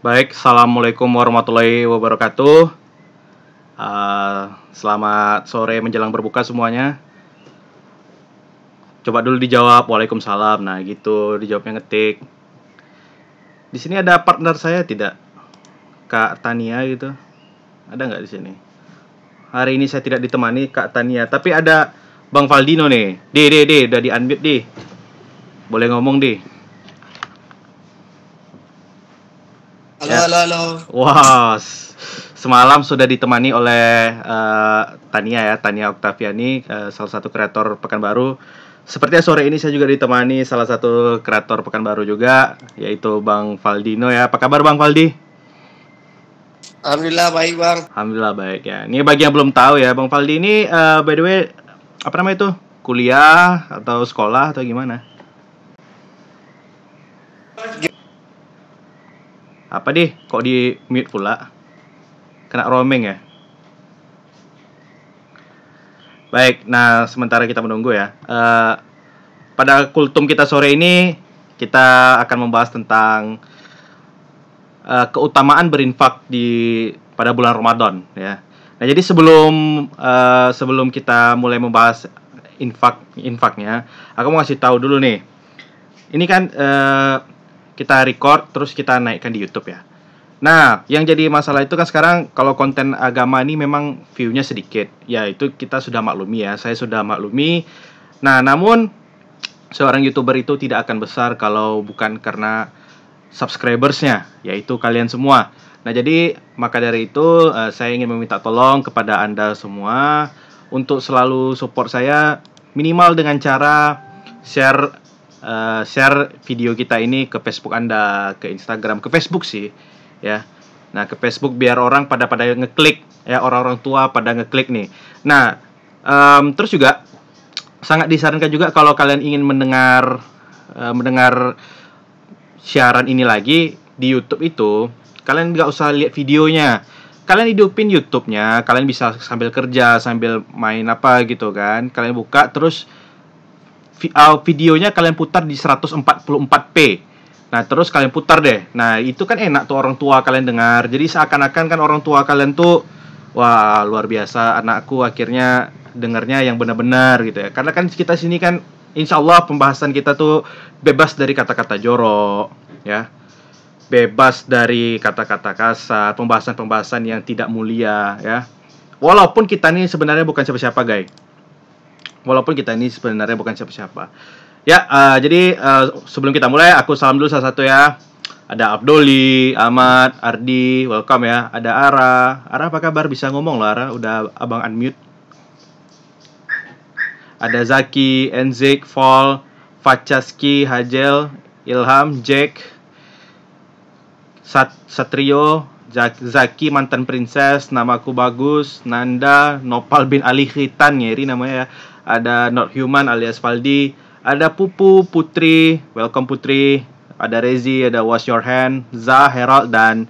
Baik, assalamualaikum warahmatullahi wabarakatuh. Selamat sore menjelang berbuka semuanya. Coba dulu dijawab, waalaikumsalam. Nah, gitu dijawabnya ngetik. Di sini ada partner saya tidak, Kak Tania gitu? Ada nggak di sini? Hari ini saya tidak ditemani Kak Tania, tapi ada Bang Valdino nih. Udah di unmute di. Boleh ngomong di. Halo, Ya. halo. Wah, semalam sudah ditemani oleh Tania Oktaviani, salah satu kreator Pekanbaru. Sepertinya sore ini saya juga ditemani salah satu kreator Pekanbaru juga, yaitu Bang Valdino ya. Apa kabar Bang Valdi? Alhamdulillah baik, Bang. Alhamdulillah baik ya. Ini bagi yang belum tahu ya, Bang Valdi ini by the way apa namanya itu? Kuliah atau sekolah atau gimana? Apa deh? Kok di mute pula? Kena roaming ya? Baik, nah sementara kita menunggu ya. Pada kultum kita sore ini kita akan membahas tentang keutamaan berinfak pada bulan Ramadan ya. Nah, jadi sebelum kita mulai membahas infaknya, aku mau kasih tahu dulu nih. Ini kan kita record terus kita naikkan di YouTube ya. Nah, yang jadi masalah itu kan sekarang kalau konten agama ini memang view-nya sedikit. Ya, itu kita sudah maklumi ya. Saya sudah maklumi. Nah, namun seorang YouTuber itu tidak akan besar kalau bukan karena subscribers-nya, yaitu kalian semua. Nah, jadi maka dari itu saya ingin meminta tolong kepada Anda semua untuk selalu support saya minimal dengan cara share video kita ini ke Facebook Anda, ke Instagram, ke Facebook sih, ya. Nah, ke Facebook biar orang pada ngeklik ya, orang-orang tua pada ngeklik nih. Nah, terus juga sangat disarankan juga kalau kalian ingin mendengar siaran ini lagi di YouTube itu, kalian nggak usah lihat videonya. Kalian hidupin YouTube-nya, kalian bisa sambil kerja, sambil main apa gitu kan. Kalian buka terus videonya kalian putar di 144p. Nah, terus kalian putar deh. Nah, itu kan enak tuh orang tua kalian dengar. Jadi seakan-akan kan orang tua kalian tuh, wah, luar biasa, anakku akhirnya dengarnya yang benar-benar gitu ya. Karena kan kita sini kan insya Allah pembahasan kita tuh bebas dari kata-kata jorok ya. Bebas dari kata-kata kasar, pembahasan-pembahasan yang tidak mulia ya. Walaupun kita ini sebenarnya bukan siapa-siapa, guys. Ya, jadi sebelum kita mulai, aku salam dulu satu ya. Ada Abdoli, Ahmad, Ardi, welcome ya. Ada Ara. Ara apa kabar? Bisa ngomong loh Ara, udah abang unmute. Ada Zaki, Enzik, Fall, Facaski, Hajel, Ilham, Jack, Satrio, Zaki mantan princess, namaku bagus, Nanda, Nopal bin Ali Khitan, Ngeri namanya ya. Ada Not Human alias Valdi, ada Pupu, Putri, welcome Putri, ada Rezi, ada Wash Your Hand, Za, Herald, dan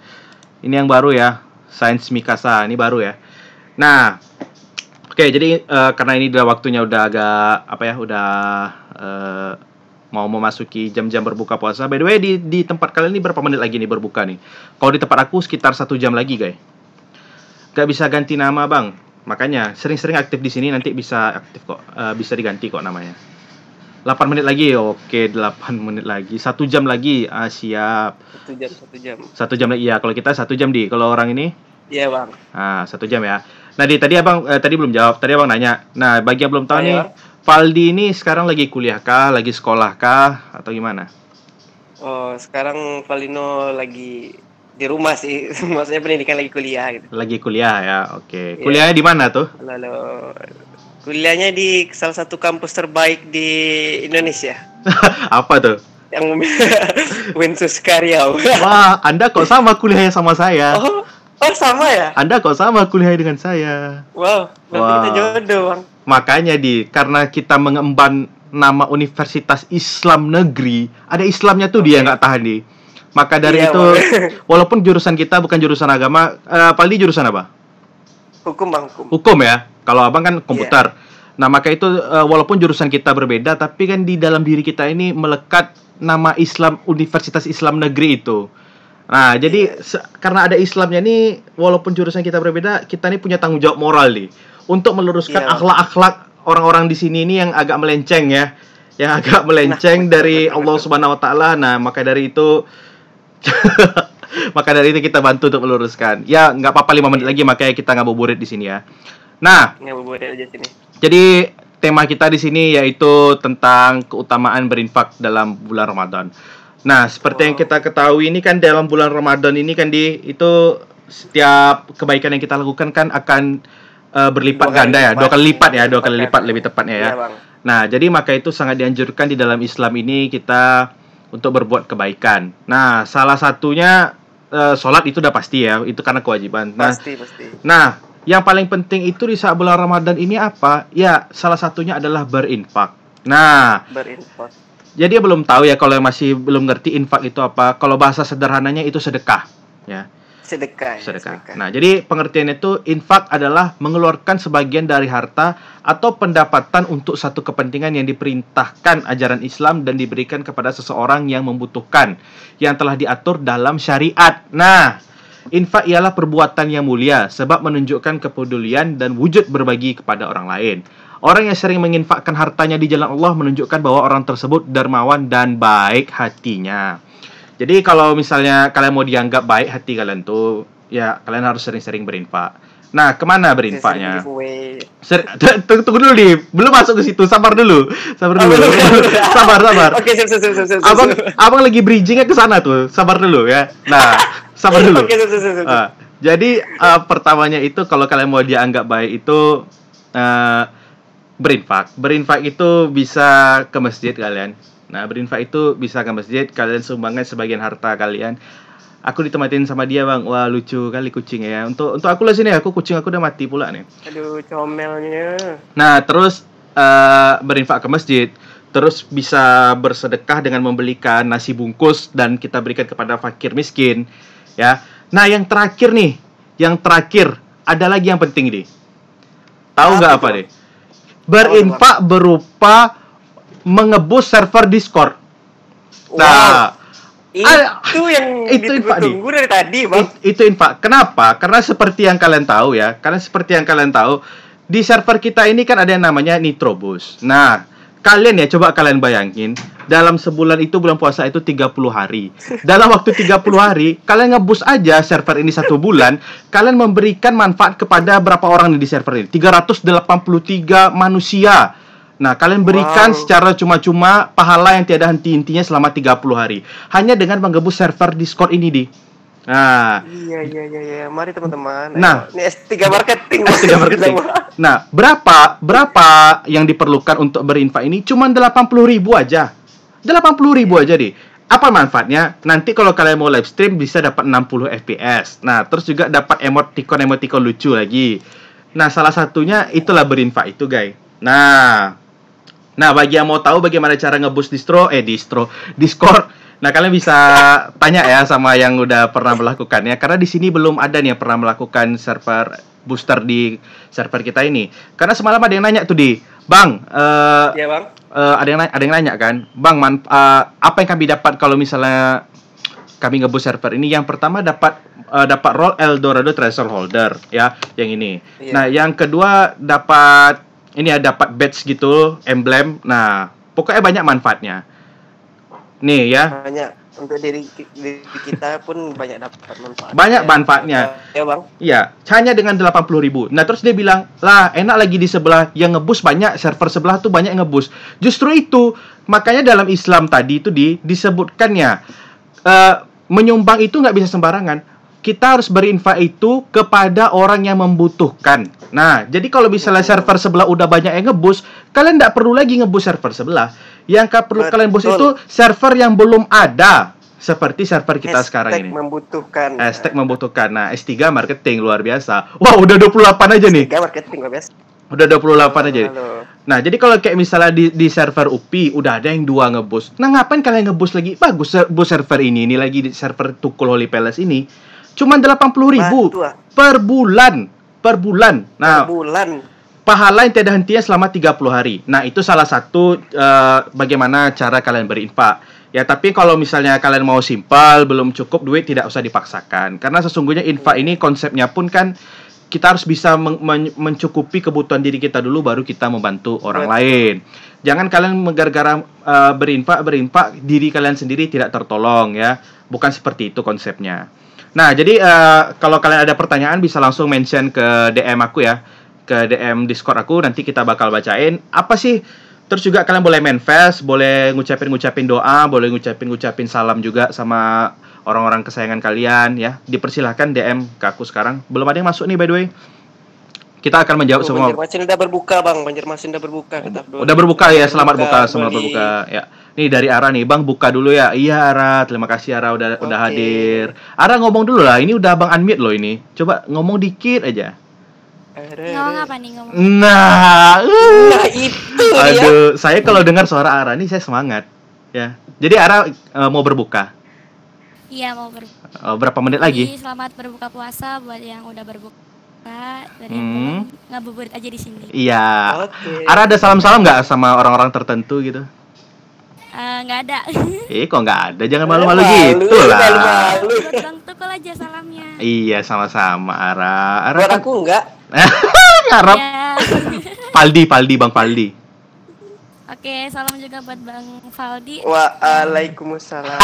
ini yang baru ya, Science Mikasa, ini baru ya. Nah, oke, jadi karena ini udah waktunya udah agak mau memasuki jam-jam berbuka puasa. By the way, di tempat kalian ini berapa menit lagi nih berbuka nih? Kalau di tempat aku sekitar 1 jam lagi, guys. Gak bisa ganti nama, Bang. Makanya sering-sering aktif di sini, nanti bisa aktif kok. Bisa diganti kok namanya. 8 menit lagi. Oke, 8 menit lagi. 1 jam lagi. Siap. 1 jam. 1 jam lagi. Ya, kalau kita 1 jam di. Kalau orang ini? Iya, Bang. 1 jam ya. Nah, tadi Abang tadi belum jawab. Tadi Abang nanya. Nah, bagi yang belum tahu nih, Valdi ini sekarang lagi kuliah kah, lagi sekolah kah, atau gimana? Oh, sekarang Valino lagi di rumah sih. Maksudnya pendidikan lagi kuliah gitu. Lagi kuliah ya, oke. Kuliahnya di mana tuh? Lalu kuliahnya di salah satu kampus terbaik di Indonesia. Apa tuh? Yang Winsus Karyau. Wah, Anda kok sama kuliahnya sama saya? Oh, sama ya? Anda kok sama kuliahnya dengan saya? Wow, berarti kita jodoh, Bang. Makanya karena kita mengemban nama Universitas Islam Negeri, ada Islamnya tuh dia nggak tahan di. Maka dari itu, walaupun jurusan kita bukan jurusan agama, Paldi jurusan apa? Hukum, Bang. Hukum ya. Kalau Abang kan komputer. Nah, maka itu walaupun jurusan kita berbeda, tapi kan di dalam diri kita ini melekat nama Islam, Universitas Islam Negeri itu. Nah, jadi karena ada Islamnya nih, walaupun jurusan kita berbeda, kita nih punya tanggung jawab moral nih untuk meluruskan Iya, Bang. akhlak-akhlak orang-orang di sini nih yang agak melenceng ya. Yang agak melenceng dari Allah Subhanahu wa taala. Nah, maka dari itu kita bantu untuk meluruskan. Ya, nggak apa-apa 5 menit lagi, makanya kita ngabuburit di sini ya. Nah, Ngabuburit aja sini. jadi tema kita di sini yaitu tentang keutamaan berinfak dalam bulan Ramadan. Nah, seperti yang kita ketahui ini kan dalam bulan Ramadan ini kan itu setiap kebaikan yang kita lakukan kan akan berlipat ganda ya, 2 kali lipat ya, 2 kali lipat lebih tepatnya ya. Iya, Bang. Nah, jadi maka itu sangat dianjurkan di dalam Islam ini kita untuk berbuat kebaikan. Nah, salah satunya sholat itu udah pasti ya, itu karena kewajiban. Nah, Pasti. Nah, yang paling penting itu di saat bulan Ramadan ini apa? Ya, salah satunya adalah berinfak. Nah, Berinfak. jadi belum tahu ya, kalau yang masih belum ngerti infak itu apa. Kalau bahasa sederhananya itu sedekah, ya. Sedekah. Nah, jadi pengertiannya itu infak adalah mengeluarkan sebagian dari harta atau pendapatan untuk satu kepentingan yang diperintahkan ajaran Islam dan diberikan kepada seseorang yang membutuhkan, yang telah diatur dalam syariat. Nah, infak ialah perbuatan yang mulia sebab menunjukkan kepedulian dan wujud berbagi kepada orang lain. Orang yang sering menginfakkan hartanya di jalan Allah menunjukkan bahwa orang tersebut dermawan dan baik hatinya. Jadi kalau misalnya kalian mau dianggap baik hati kalian tuh, ya kalian harus sering-sering berinfak. Nah, kemana berinfaknya? Tunggu dulu nih, belum masuk ke situ. Sabar dulu. Sabar. Oke, siap. Abang lagi bridgingnya ke sana tuh. Sabar dulu ya. Nah, sabar dulu. Oke, siap. Jadi pertamanya itu kalau kalian mau dianggap baik itu berinfak. Berinfak itu bisa ke masjid kalian. Nah, berinfak itu bisa ke masjid, kalian sumbangkan sebagian harta kalian. Aku ditematin sama dia, Bang. Wah, lucu kali kucing ya. Untuk aku lah sini, kucing aku udah mati pula nih. Aduh, comelnya. Nah, terus berinfak ke masjid, terus bisa bersedekah dengan membelikan nasi bungkus dan kita berikan kepada fakir miskin, ya. Nah, yang terakhir ada lagi yang penting nih. Tahu nggak apa deh? Berinfak berupa mengebus server Discord. Nah, itu yang ditunggu dari tadi, Bang. Itu infak. Kenapa? Karena seperti yang kalian tahu, di server kita ini kan ada yang namanya Nitrobus. Nah, kalian coba kalian bayangin, dalam sebulan itu, bulan puasa itu 30 hari. Dalam waktu 30 hari, kalian ngebus aja server ini 1 bulan, kalian memberikan manfaat kepada berapa orang di server ini? 383 manusia. Nah, kalian berikan secara cuma-cuma pahala yang tiada henti-hentinya selama 30 hari. Hanya dengan mengebus server Discord ini, Di. Nah, iya. Mari teman-teman. Nah, ini S3 marketing. Nah, berapa yang diperlukan untuk berinfak ini? Cuma 80.000 aja. 80.000 aja, Di. Apa manfaatnya? Nanti kalau kalian mau live stream bisa dapat 60 FPS. Nah, terus juga dapat emoticon lucu lagi. Nah, salah satunya itulah berinfak itu, guys. Nah, bagi yang mau tahu bagaimana cara ngeboost Discord, nah kalian bisa tanya ya sama yang udah pernah melakukannya, karena di sini belum ada nih yang pernah melakukan server booster di server kita ini. Karena semalam ada yang nanya tuh, Di, Bang, Iya, Bang. Ada yang nanya kan, Bang, apa yang kami dapat kalau misalnya kami ngeboost server ini? Yang pertama dapat role Eldorado Treasure Holder ya, yang ini. Iya. Nah, yang kedua dapat badge gitu, emblem. Nah, pokoknya banyak manfaatnya. Nih ya. Banyak. Untuk diri kita pun banyak dapat manfaat. Banyak manfaatnya. Ya, Bang. Iya, hanya dengan 80.000. Nah, terus dia bilang, "Lah, enak lagi di sebelah yang ngebus banyak, server sebelah tuh banyak yang ngebus." Justru itu, makanya dalam Islam tadi itu disebutkannya menyumbang itu nggak bisa sembarangan. Kita harus berinfak itu kepada orang yang membutuhkan. Nah, jadi kalau misalnya server sebelah udah banyak yang ngebus, kalian nggak perlu lagi ngebus server sebelah. Yang perlu kalian boost itu server yang belum ada, seperti server kita sekarang ini. Hashtag membutuhkan. Nah, S3 marketing luar biasa. Wah, udah 28 aja nih. S3 marketing luar biasa. Udah 28 aja. Nah, jadi kalau kayak misalnya di server UPI udah ada yang 2 ngebus. Nah, ngapain kalian ngebus lagi? Bagus boost server ini lagi di server Tukul Holy Palace ini. Cuma 80.000 per bulan. Nah, pahala yang tiada hentinya selama 30 hari. Nah, itu salah satu bagaimana cara kalian berinfak. Ya, tapi kalau misalnya kalian mau simpel, belum cukup duit, tidak usah dipaksakan. Karena sesungguhnya infak ini konsepnya pun kan kita harus bisa mencukupi kebutuhan diri kita dulu, baru kita membantu orang lain. Jangan kalian gara-gara berinfak, diri kalian sendiri tidak tertolong ya. Bukan seperti itu konsepnya. Nah, jadi kalau kalian ada pertanyaan bisa langsung mention ke DM aku ya. Ke DM Discord aku, nanti kita bakal bacain. Apa sih? Terus juga kalian boleh manifest, boleh ngucapin doa, boleh ngucapin salam juga sama orang-orang kesayangan kalian ya. Dipersilahkan DM ke aku sekarang. Belum ada yang masuk nih by the way. Kita akan menjawab semua. Banjarmasin udah berbuka, Bang. Banjarmasin udah berbuka. Udah berbuka ya, selamat buka, selamat berbuka ya. Nih dari Ara nih, Bang buka dulu ya. Iya Ara, terima kasih Ara udah hadir. Ara ngomong dulu lah, ini udah Bang unmute loh ini. Coba ngomong dikit aja. Ngomong apa nih ngomong? Nah itu aduh, ya. Saya kalau dengar suara Ara nih saya semangat ya. Jadi Ara mau berbuka? Iya mau berbuka. Berapa menit lagi? Jadi, selamat berbuka puasa buat yang udah berbuka. Dan yang ngabuburit aja di sini. Iya. Ara ada salam-salam nggak sama orang-orang tertentu gitu? Nggak ada. Kok nggak ada? Jangan malu-malu gitu lah. Buat Bang Tukul aja salamnya. Iya sama-sama Ara. Buat aku enggak. Ngarap. Ya. Paldi Bang Paldi. Oke, salam juga buat Bang Faldi. Waalaikumsalam.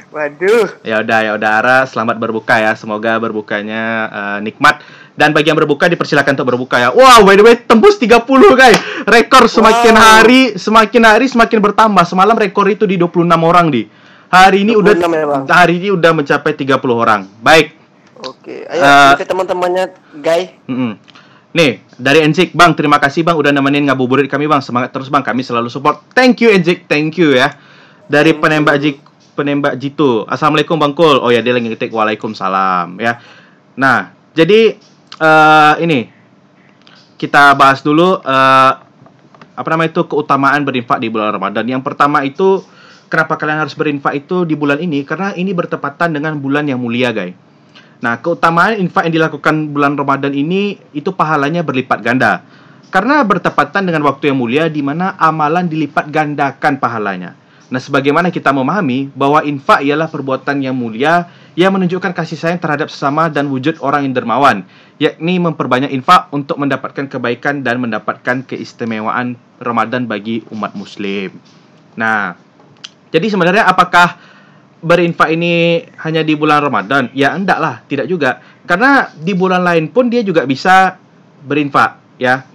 Waduh. Ya udah Ara, selamat berbuka ya. Semoga berbukanya nikmat. Dan bagi yang berbuka dipersilakan untuk berbuka ya. Wow, by the way tembus 30 guys. Rekor semakin hari semakin bertambah. Semalam rekor itu di 26 orang di. Hari ini udah mencapai 30 orang. Baik. Oke, ayo ke teman-temannya, guys. Nih, dari Enzik, Bang, terima kasih Bang udah nemenin ngabuburit kami Bang. Semangat terus Bang, kami selalu support. Thank you Enzik, thank you ya. Dari penembak Jitu. Assalamualaikum Bang Kul. Oh ya, dia lagi ngetik waalaikumsalam ya. Nah, jadi ini kita bahas dulu keutamaan berinfak di bulan Ramadan. Yang pertama itu kenapa kalian harus berinfak itu di bulan ini? Karena ini bertepatan dengan bulan yang mulia, guys. Nah, keutamaan infak yang dilakukan bulan Ramadan ini itu pahalanya berlipat ganda. Karena bertepatan dengan waktu yang mulia di mana amalan dilipat gandakan pahalanya. Nah, sebagaimana kita memahami bahwa infak ialah perbuatan yang mulia yang menunjukkan kasih sayang terhadap sesama dan wujud orang yang dermawan, yakni memperbanyak infak untuk mendapatkan kebaikan dan mendapatkan keistimewaan Ramadan bagi umat muslim. Nah, jadi sebenarnya apakah berinfak ini hanya di bulan Ramadan? Ya enggak lah, tidak juga. Karena di bulan lain pun dia juga bisa berinfak, ya.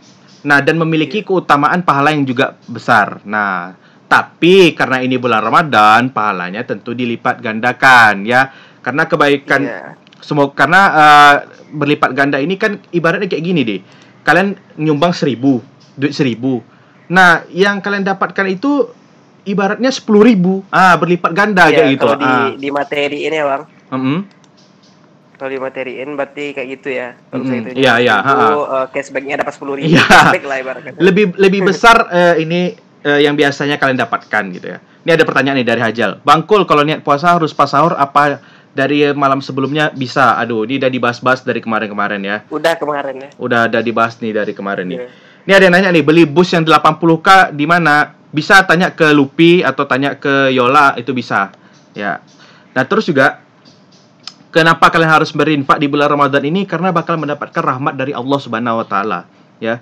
Nah, dan memiliki keutamaan pahala yang juga besar. Nah, tapi karena ini bulan Ramadan, pahalanya tentu dilipat gandakan, ya. Karena kebaikan karena berlipat ganda ini kan ibaratnya kayak gini deh. Kalian nyumbang 1.000, duit 1.000. Nah, yang kalian dapatkan itu ibaratnya 10.000. Berlipat ganda kayak gitu. Kalau di materiin ya, Bang. Kalau di materiin berarti kayak gitu ya. Kalau saya itu cashback-nya dapat 10.000. Cashback lah ibaratnya. Lebih besar ini yang biasanya kalian dapatkan gitu ya. Ini ada pertanyaan nih dari Hajal. Bang Kul, kalau niat puasa harus pas sahur apa dari malam sebelumnya bisa? Aduh, ini udah dibahas-bahas dari kemarin-kemarin ya. Udah kemarin ya. Udah ada dibahas nih dari kemarin nih. Ini ada yang nanya nih, beli bus yang 80k di mana? Bisa tanya ke Lupi atau tanya ke Yola, itu bisa. Ya. Nah, terus juga kenapa kalian harus berinfak di bulan Ramadan ini? Karena bakal mendapatkan rahmat dari Allah Subhanahu wa taala, ya.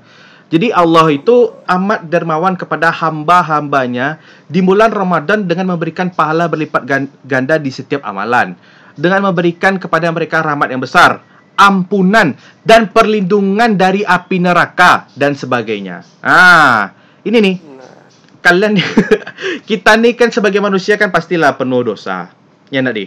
Jadi Allah itu amat dermawan kepada hamba-hambanya di bulan Ramadan dengan memberikan pahala berlipat ganda di setiap amalan. Dengan memberikan kepada mereka rahmat yang besar, ampunan, dan perlindungan dari api neraka, dan sebagainya. Ini nih. Kalian, kita nih kan sebagai manusia kan pastilah penuh dosa. Ya enggak, Di?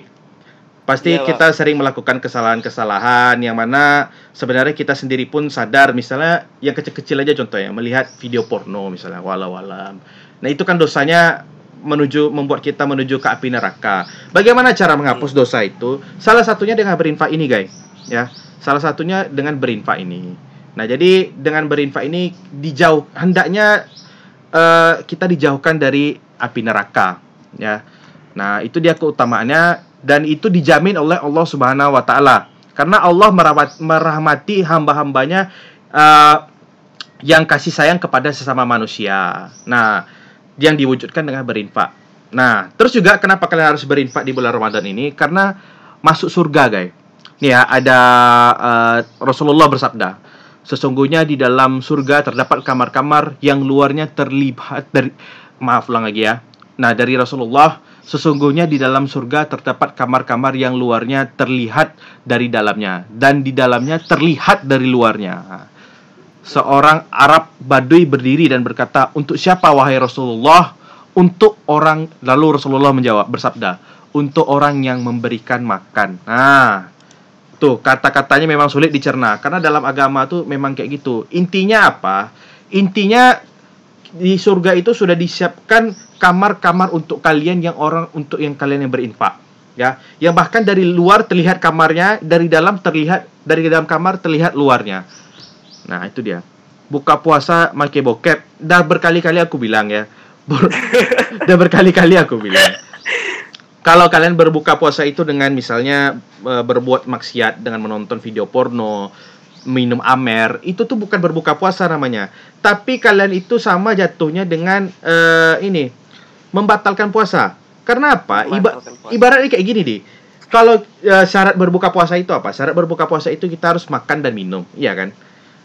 Pasti kita sering melakukan kesalahan-kesalahan yang mana sebenarnya kita sendiri pun sadar. Misalnya yang kecil-kecil aja contohnya, melihat video porno misalnya, walau-walam. Nah, itu kan dosanya membuat kita menuju ke api neraka. Bagaimana cara menghapus dosa itu? Salah satunya dengan berinfak ini, guys. Ya, salah satunya dengan berinfak ini. Nah, jadi dengan berinfak ini hendaknya kita dijauhkan dari api neraka, ya. Nah, itu dia keutamaannya. Dan itu dijamin oleh Allah Subhanahu wa taala. Karena Allah merahmati hamba-hambanya yang kasih sayang kepada sesama manusia. Nah, yang diwujudkan dengan berinfak. Nah, terus juga kenapa kalian harus berinfak di bulan Ramadan ini? Karena masuk surga, guys. Nih ya, ada Rasulullah bersabda, sesungguhnya di dalam surga terdapat kamar-kamar yang luarnya terlihat dari, maaf ulang lagi ya. Nah, dari Rasulullah, sesungguhnya di dalam surga terdapat kamar-kamar yang luarnya terlihat dari dalamnya, dan di dalamnya terlihat dari luarnya. Seorang Arab Badui berdiri dan berkata, untuk siapa wahai Rasulullah? Untuk orang, lalu Rasulullah menjawab, bersabda, untuk orang yang memberikan makan. Nah, tuh kata-katanya memang sulit dicerna, karena dalam agama tuh memang kayak gitu. Intinya apa? Intinya di surga itu sudah disiapkan kamar-kamar untuk kalian yang kalian yang berinfak, ya. Yang bahkan dari luar terlihat kamarnya, dari dalam kamar terlihat luarnya. Nah, itu dia. Buka puasa make bokep. Dah berkali-kali aku bilang ya. Kalau kalian berbuka puasa itu dengan misalnya berbuat maksiat dengan menonton video porno, minum amer, itu tuh bukan berbuka puasa namanya. Tapi kalian itu sama jatuhnya dengan membatalkan puasa. Karena apa? Ibaratnya kayak gini deh. Kalau syarat berbuka puasa itu apa? Syarat berbuka puasa itu kita harus makan dan minum, iya kan?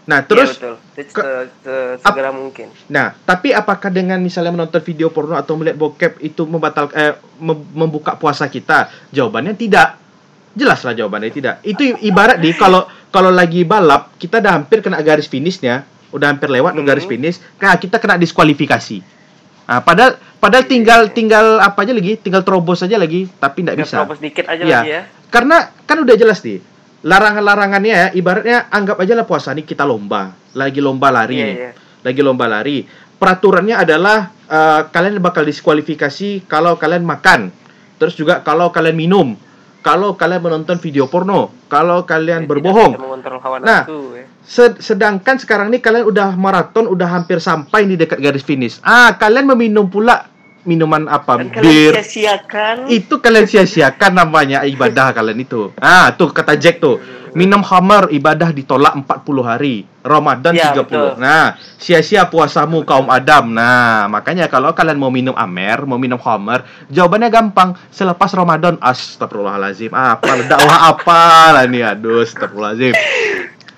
Nah, terus segera mungkin. Nah, tapi apakah dengan misalnya menonton video porno atau melihat bokep itu membuka puasa kita? Jawabannya tidak. Jelaslah jawabannya tidak. Itu ibarat kalau lagi balap, kita udah hampir kena garis finishnya, udah hampir lewat garis finish, kita kena diskualifikasi. Nah, padahal tinggal apa aja lagi, tinggal terobos aja lagi, tapi tidak bisa. Terobos dikit aja lagi ya. Karena kan udah jelas nih. Larangan-larangannya ya, ibaratnya anggap aja lah puasa nih kita lagi lomba lari nih. Lagi lomba lari. Peraturannya adalah kalian bakal diskualifikasi kalau kalian makan. Terus juga kalau kalian minum, kalau kalian menonton video porno, kalau kalian berbohong. Nah, sedangkan sekarang nih kalian udah maraton, udah hampir sampai di dekat garis finish. Kalian meminum pula minuman apa? Bir. Itu kalian sia-siakan namanya ibadah kalian itu. Tuh kata Jack tuh. Minum khamar ibadah ditolak 40 hari. Ramadan 30. Betul. Nah, sia-sia puasamu kaum Adam. Nah, makanya kalau kalian mau minum amer, mau minum khamar, jawabannya gampang. Selepas Ramadan. Astagfirullahalazim. Apalah nih, aduh, astagfirullahalazim.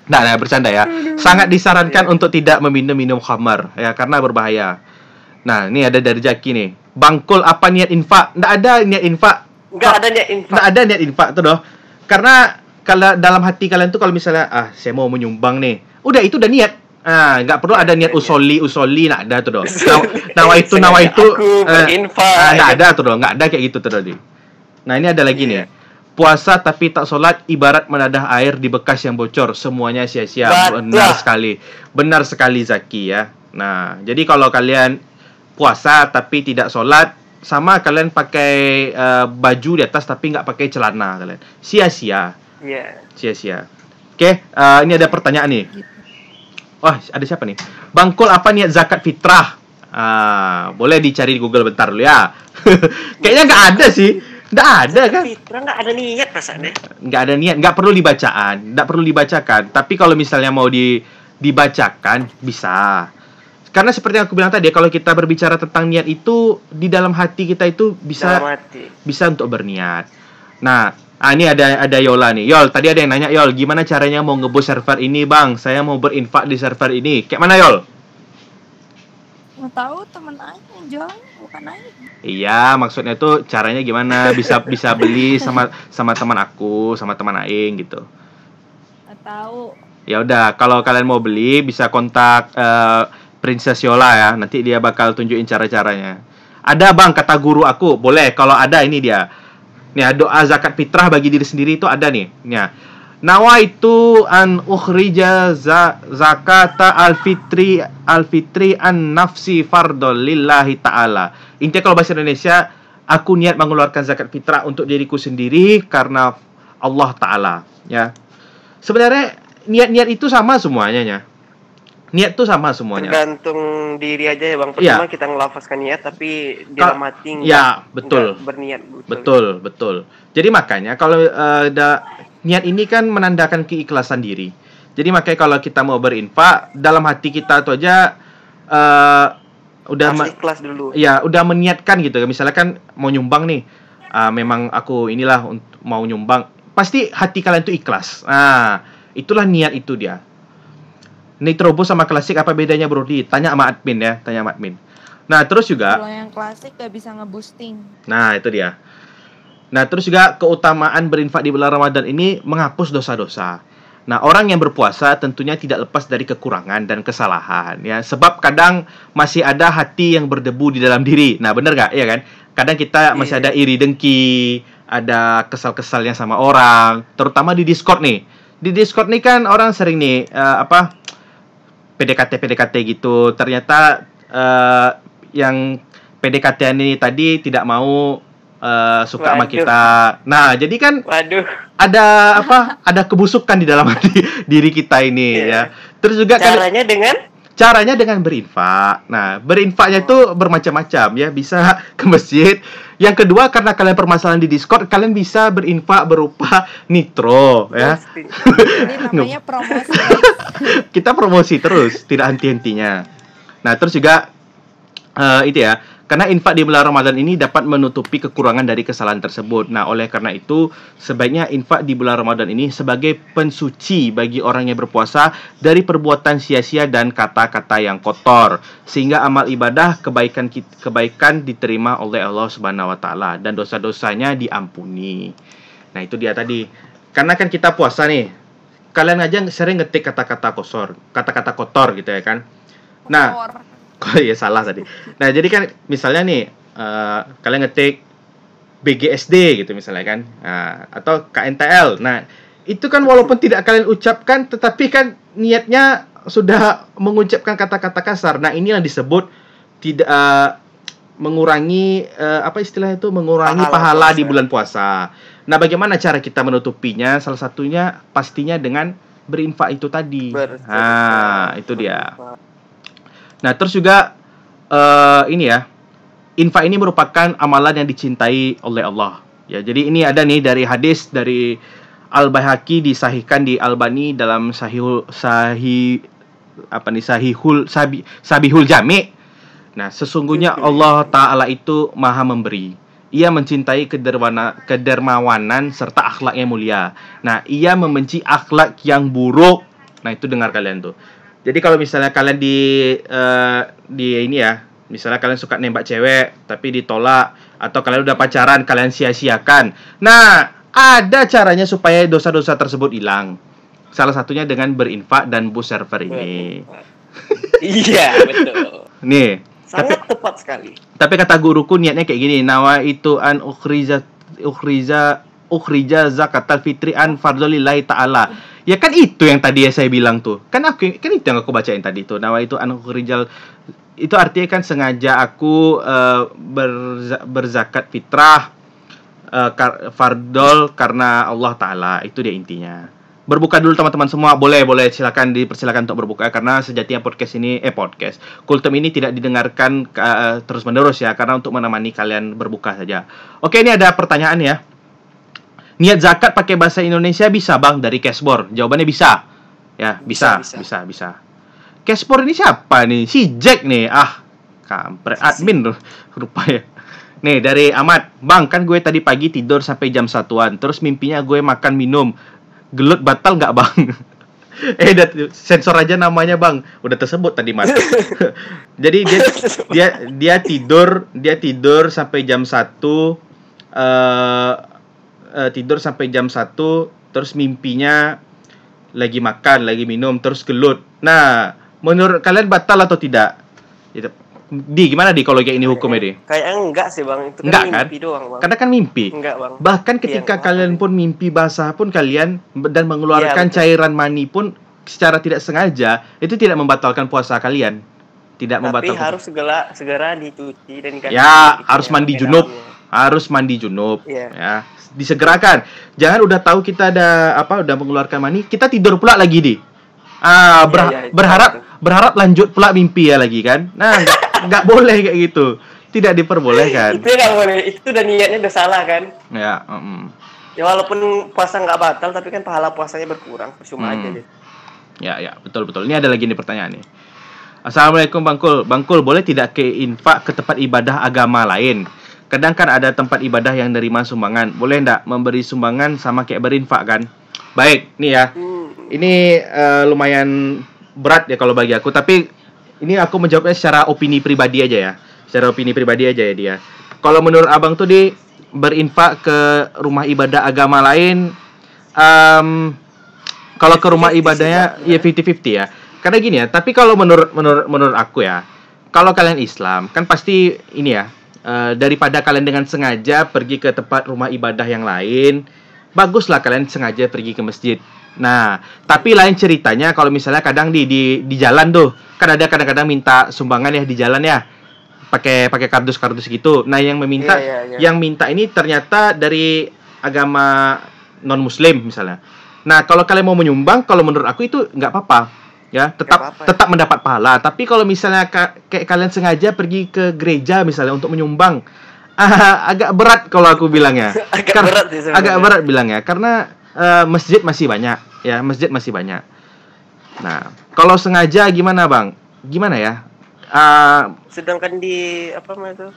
Nah, bercanda ya. Sangat disarankan untuk tidak minum khamar ya, karena berbahaya. Nah, ini ada dari Jaki nih. Bangkul, apa niat infak? Nggak ada niat infak. Nggak ada niat infak tuh doh. Karena kalau dalam hati kalian tuh kalau misalnya saya mau menyumbang nih, udah itu udah niat. Nggak perlu ada niat usoli, nggak ada tuh doh. Nawa itu nggak ada tuh doh, nggak ada kayak gitu tuh doh. Nah, ini ada lagi nih. Puasa tapi tak sholat ibarat menadah air di bekas yang bocor, semuanya sia-sia. Benar sekali Zaki ya. Nah, jadi kalau kalian puasa tapi tidak sholat, sama kalian pakai baju di atas tapi nggak pakai celana kalian. Sia-sia. Sia-sia. Oke, ini ada pertanyaan nih. Ada siapa nih? Bangkul, apa niat zakat fitrah? Boleh dicari di Google bentar dulu ya. Kayaknya nggak ada sih. Nggak ada kan? Fitrah nggak ada niat rasanya. Nggak ada niat, nggak perlu dibacakan. Tapi kalau misalnya mau dibacakan bisa. Karena seperti yang aku bilang tadi, kalau kita berbicara tentang niat itu, di dalam hati kita itu bisa untuk berniat. Nah, ini ada Yola nih. Yol, tadi ada yang nanya, Yol, gimana caranya mau nge-boost server ini, Bang? Saya mau berinfak di server ini. Kayak mana, Yol? Nggak tahu, temen aja yang jual, bukan aja. Iya, maksudnya tuh caranya gimana? Bisa beli sama teman aku, sama teman Aing gitu. Nggak tahu. Ya udah, kalau kalian mau beli bisa kontak Princess Yola ya, nanti dia bakal tunjukin cara-caranya. Ada Bang, kata guru aku, boleh kalau ada ini dia. Nih, doa zakat fitrah bagi diri sendiri itu ada nih. Nih. Nawaitu an ukhrija zakata al-fitri an nafsi fardol lillahi ta'ala. Intinya kalau bahasa Indonesia, aku niat mengeluarkan zakat fitrah untuk diriku sendiri karena Allah Ta'ala ya. Sebenarnya niat-niat itu sama semuanya ya. Niat tuh sama semuanya. Tergantung diri aja ya Bang. Pertama kita ngelafazkan niat tapi di dalam hati betul. Berniat. Betul. Jadi makanya kalau niat ini kan menandakan keikhlasan diri. Jadi makanya kalau kita mau berinfak, dalam hati kita tuh aja udah ikhlas dulu. Ya, udah meniatkan gitu. Misalnya kan mau nyumbang nih. Memang aku inilah mau nyumbang. Pasti hati kalian tuh ikhlas. Itulah niat itu dia. Nitrobo sama klasik apa bedanya, Bro? Tanya sama admin ya, tanya sama admin. Nah, terus juga kalau yang klasik gak bisa ngeboosting. Nah, itu dia. Nah, terus juga keutamaan berinfak di bulan Ramadan ini menghapus dosa-dosa. Nah, orang yang berpuasa tentunya tidak lepas dari kekurangan dan kesalahan ya. Sebab kadang masih ada hati yang berdebu di dalam diri. Nah, benar gak? Iya kan? Kadang kita masih ada iri dengki, ada kesal-kesalnya sama orang, terutama di Discord nih. Di Discord nih kan orang sering nih PDKT gitu. Ternyata yang PDKT ini tadi tidak mau suka sama kita. Nah, jadi kan ada kebusukan di dalam diri kita ini ya. Terus juga caranya dengan berinfak. Nah, berinfaknya itu bermacam-macam ya. Bisa ke masjid. Yang kedua, karena kalian permasalahan di Discord, kalian bisa berinfak berupa nitro ya. Ini namanya promosi. Kita promosi terus, tidak henti-hentinya. Nah, terus juga itu ya. Karena infak di bulan Ramadan ini dapat menutupi kekurangan dari kesalahan tersebut. Nah, oleh karena itu, sebaiknya infak di bulan Ramadan ini sebagai pensuci bagi orang yang berpuasa dari perbuatan sia-sia dan kata-kata yang kotor. Sehingga amal ibadah kebaikan diterima oleh Allah Subhanahu wa Ta'ala dan dosa-dosanya diampuni. Nah, itu dia tadi. Karena kan kita puasa nih. Kalian aja sering ngetik kata-kata kotor gitu ya kan. Nah, ya salah tadi. Nah, jadi kan misalnya nih kalian ngetik BGSD gitu misalnya kan, atau KNTL. Nah, itu kan walaupun tidak kalian ucapkan, tetapi kan niatnya sudah mengucapkan kata-kata kasar. Nah, ini yang disebut tidak mengurangi apa istilahnya itu, mengurangi pahala di bulan puasa. Nah, bagaimana cara kita menutupinya? Salah satunya pastinya dengan berinfak itu tadi. Itu dia. Nah, terus juga ini ya, infak ini merupakan amalan yang dicintai oleh Allah. Ya, jadi ini ada nih dari hadis dari Al-Baihaqi, disahihkan di Albani dalam Sabihul Jami'. Nah, sesungguhnya Allah Ta'ala itu Maha Memberi. Ia mencintai kedermawanan serta akhlak yang mulia. Nah, ia membenci akhlak yang buruk. Nah, itu dengar kalian tuh. Jadi kalau misalnya kalian di ini ya, misalnya kalian suka nembak cewek tapi ditolak, atau kalian udah pacaran kalian sia-siakan. Nah, ada caranya supaya dosa-dosa tersebut hilang. Salah satunya dengan berinfak dan boost server ini. Iya, betul. Nih, sangat tepat sekali. Tapi kata guruku niatnya kayak gini, nawa itu an ukhrija zakatal fitri an fardholillahi ta'ala. Ya kan itu yang tadi saya bilang tuh. Kan itu yang aku bacain tadi tuh. Nawa itu an ukhrijal, itu artinya kan sengaja aku berzakat fitrah fardol karena Allah Ta'ala. Itu dia intinya. Berbuka dulu teman-teman semua. Boleh dipersilakan untuk berbuka. Karena sejatinya podcast Kultum ini tidak didengarkan terus menerus ya, karena untuk menemani kalian berbuka saja. Oke, ini ada pertanyaan ya. Niat zakat pakai bahasa Indonesia bisa bang dari Cashbor? Jawabannya bisa. Ya, bisa. Cashbor ini siapa nih? Si Jack nih. Kampret admin rupanya. Nih dari Ahmad, bang kan gue tadi pagi tidur sampai jam 1-an, terus mimpinya gue makan minum. Gelut batal nggak bang? Sensor aja namanya bang, udah tersebut tadi mas. Jadi dia tidur sampai jam 1, terus mimpinya lagi makan, lagi minum, terus gelut. Nah, menurut kalian batal atau tidak? Gimana kalau kayak ini hukumnya di? Kayaknya enggak sih bang, itu kan mimpi doang bang. Karena kan mimpi. Enggak bang. Bahkan ketika kalian pun mimpi basah pun kalian dan mengeluarkan cairan mani pun secara tidak sengaja, itu tidak membatalkan puasa kalian. Tapi harus segera dicuci dan dikasih. Ya, harus mandi junub. Harus mandi junub. Ya, disegerakan. Jangan udah tahu kita udah mengeluarkan mani, kita tidur pula lagi di. Berharap lanjut pula mimpi ya lagi kan. Nah, nggak boleh kayak gitu. Tidak diperbolehkan. Itu nggak boleh. Itu udah niatnya udah salah kan. Ya. Ya walaupun puasa nggak batal, tapi kan pahala puasanya berkurang. Percuma aja deh. Ya, betul. Ini ada lagi nih pertanyaan nih. Assalamualaikum Bangkul. Bangkul, boleh tidak ke infak ke tempat ibadah agama lain? Kadang kan ada tempat ibadah yang nerima sumbangan. Boleh enggak memberi sumbangan sama kayak berinfak kan? Baik, nih ya. Ini lumayan berat ya kalau bagi aku, tapi ini aku menjawabnya secara opini pribadi aja ya. Secara opini pribadi aja ya dia. Kalau menurut Abang tuh di berinfak ke rumah ibadah agama lain, kalau ke rumah ibadahnya ya 50-50 ya. Karena gini ya, tapi kalau menurut aku ya, kalau kalian Islam kan pasti ini ya, daripada kalian dengan sengaja pergi ke tempat rumah ibadah yang lain, baguslah kalian sengaja pergi ke masjid. Nah, tapi lain ceritanya kalau misalnya kadang di jalan tuh, kan ada kadang-kadang minta sumbangan ya di jalan ya, pakai kardus-kardus gitu. Nah, yang meminta yang minta ini ternyata dari agama non muslim misalnya. Nah, kalau kalian mau menyumbang, kalau menurut aku itu nggak apa-apa. Ya, tetap mendapat pahala. Tapi kalau misalnya kayak kalian sengaja pergi ke gereja misalnya untuk menyumbang, agak berat kalau aku bilangnya. Agak berat bilangnya karena masjid masih banyak, ya, masjid masih banyak. Nah, kalau sengaja gimana, Bang? Gimana ya? Sedangkan di apa namanya itu?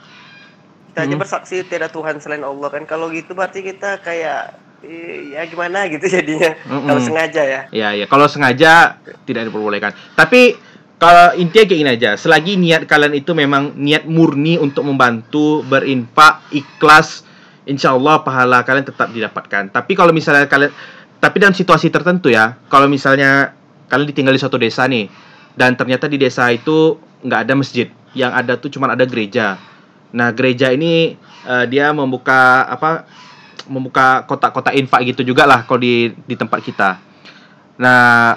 Kita aja bersaksi tidak Tuhan selain Allah kan. Kalau gitu berarti kita kayak ya gimana gitu jadinya. Kalau sengaja ya. Ya, kalau sengaja tidak diperbolehkan. Tapi kalau intinya kayak gini aja, selagi niat kalian itu memang niat murni untuk membantu, berinfak, ikhlas, insya Allah pahala kalian tetap didapatkan. Tapi kalau misalnya tapi dalam situasi tertentu ya, kalau misalnya kalian ditinggal di suatu desa nih, dan ternyata di desa itu nggak ada masjid, yang ada tuh cuma ada gereja. Nah, gereja ini dia membuka kotak-kotak infak gitu juga lah kalau di tempat kita. Nah,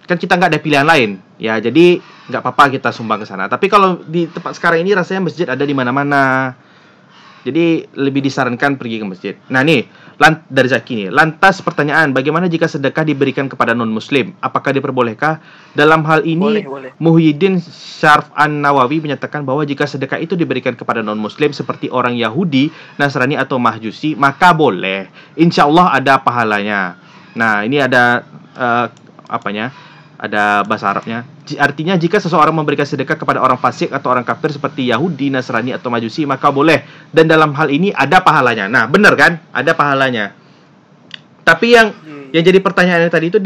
kan kita nggak ada pilihan lain ya, jadi nggak apa-apa kita sumbang ke sana. Tapi kalau di tempat sekarang ini rasanya masjid ada di mana-mana, jadi lebih disarankan pergi ke masjid. Nah nih, dari Zaki nih, lantas pertanyaan, bagaimana jika sedekah diberikan kepada non-muslim? Apakah diperbolehkah? Dalam hal ini, boleh. Muhyiddin Syarf An-Nawawi menyatakan bahwa jika sedekah itu diberikan kepada non-muslim seperti orang Yahudi, Nasrani atau Majusi, maka boleh. Insya Allah ada pahalanya. Nah, ini ada ada bahasa Arabnya. Artinya jika seseorang memberikan sedekah kepada orang fasik atau orang kafir seperti Yahudi, Nasrani atau Majusi, maka boleh. Dan dalam hal ini ada pahalanya. Nah, benar kan? Ada pahalanya. Tapi yang jadi pertanyaannya tadi itu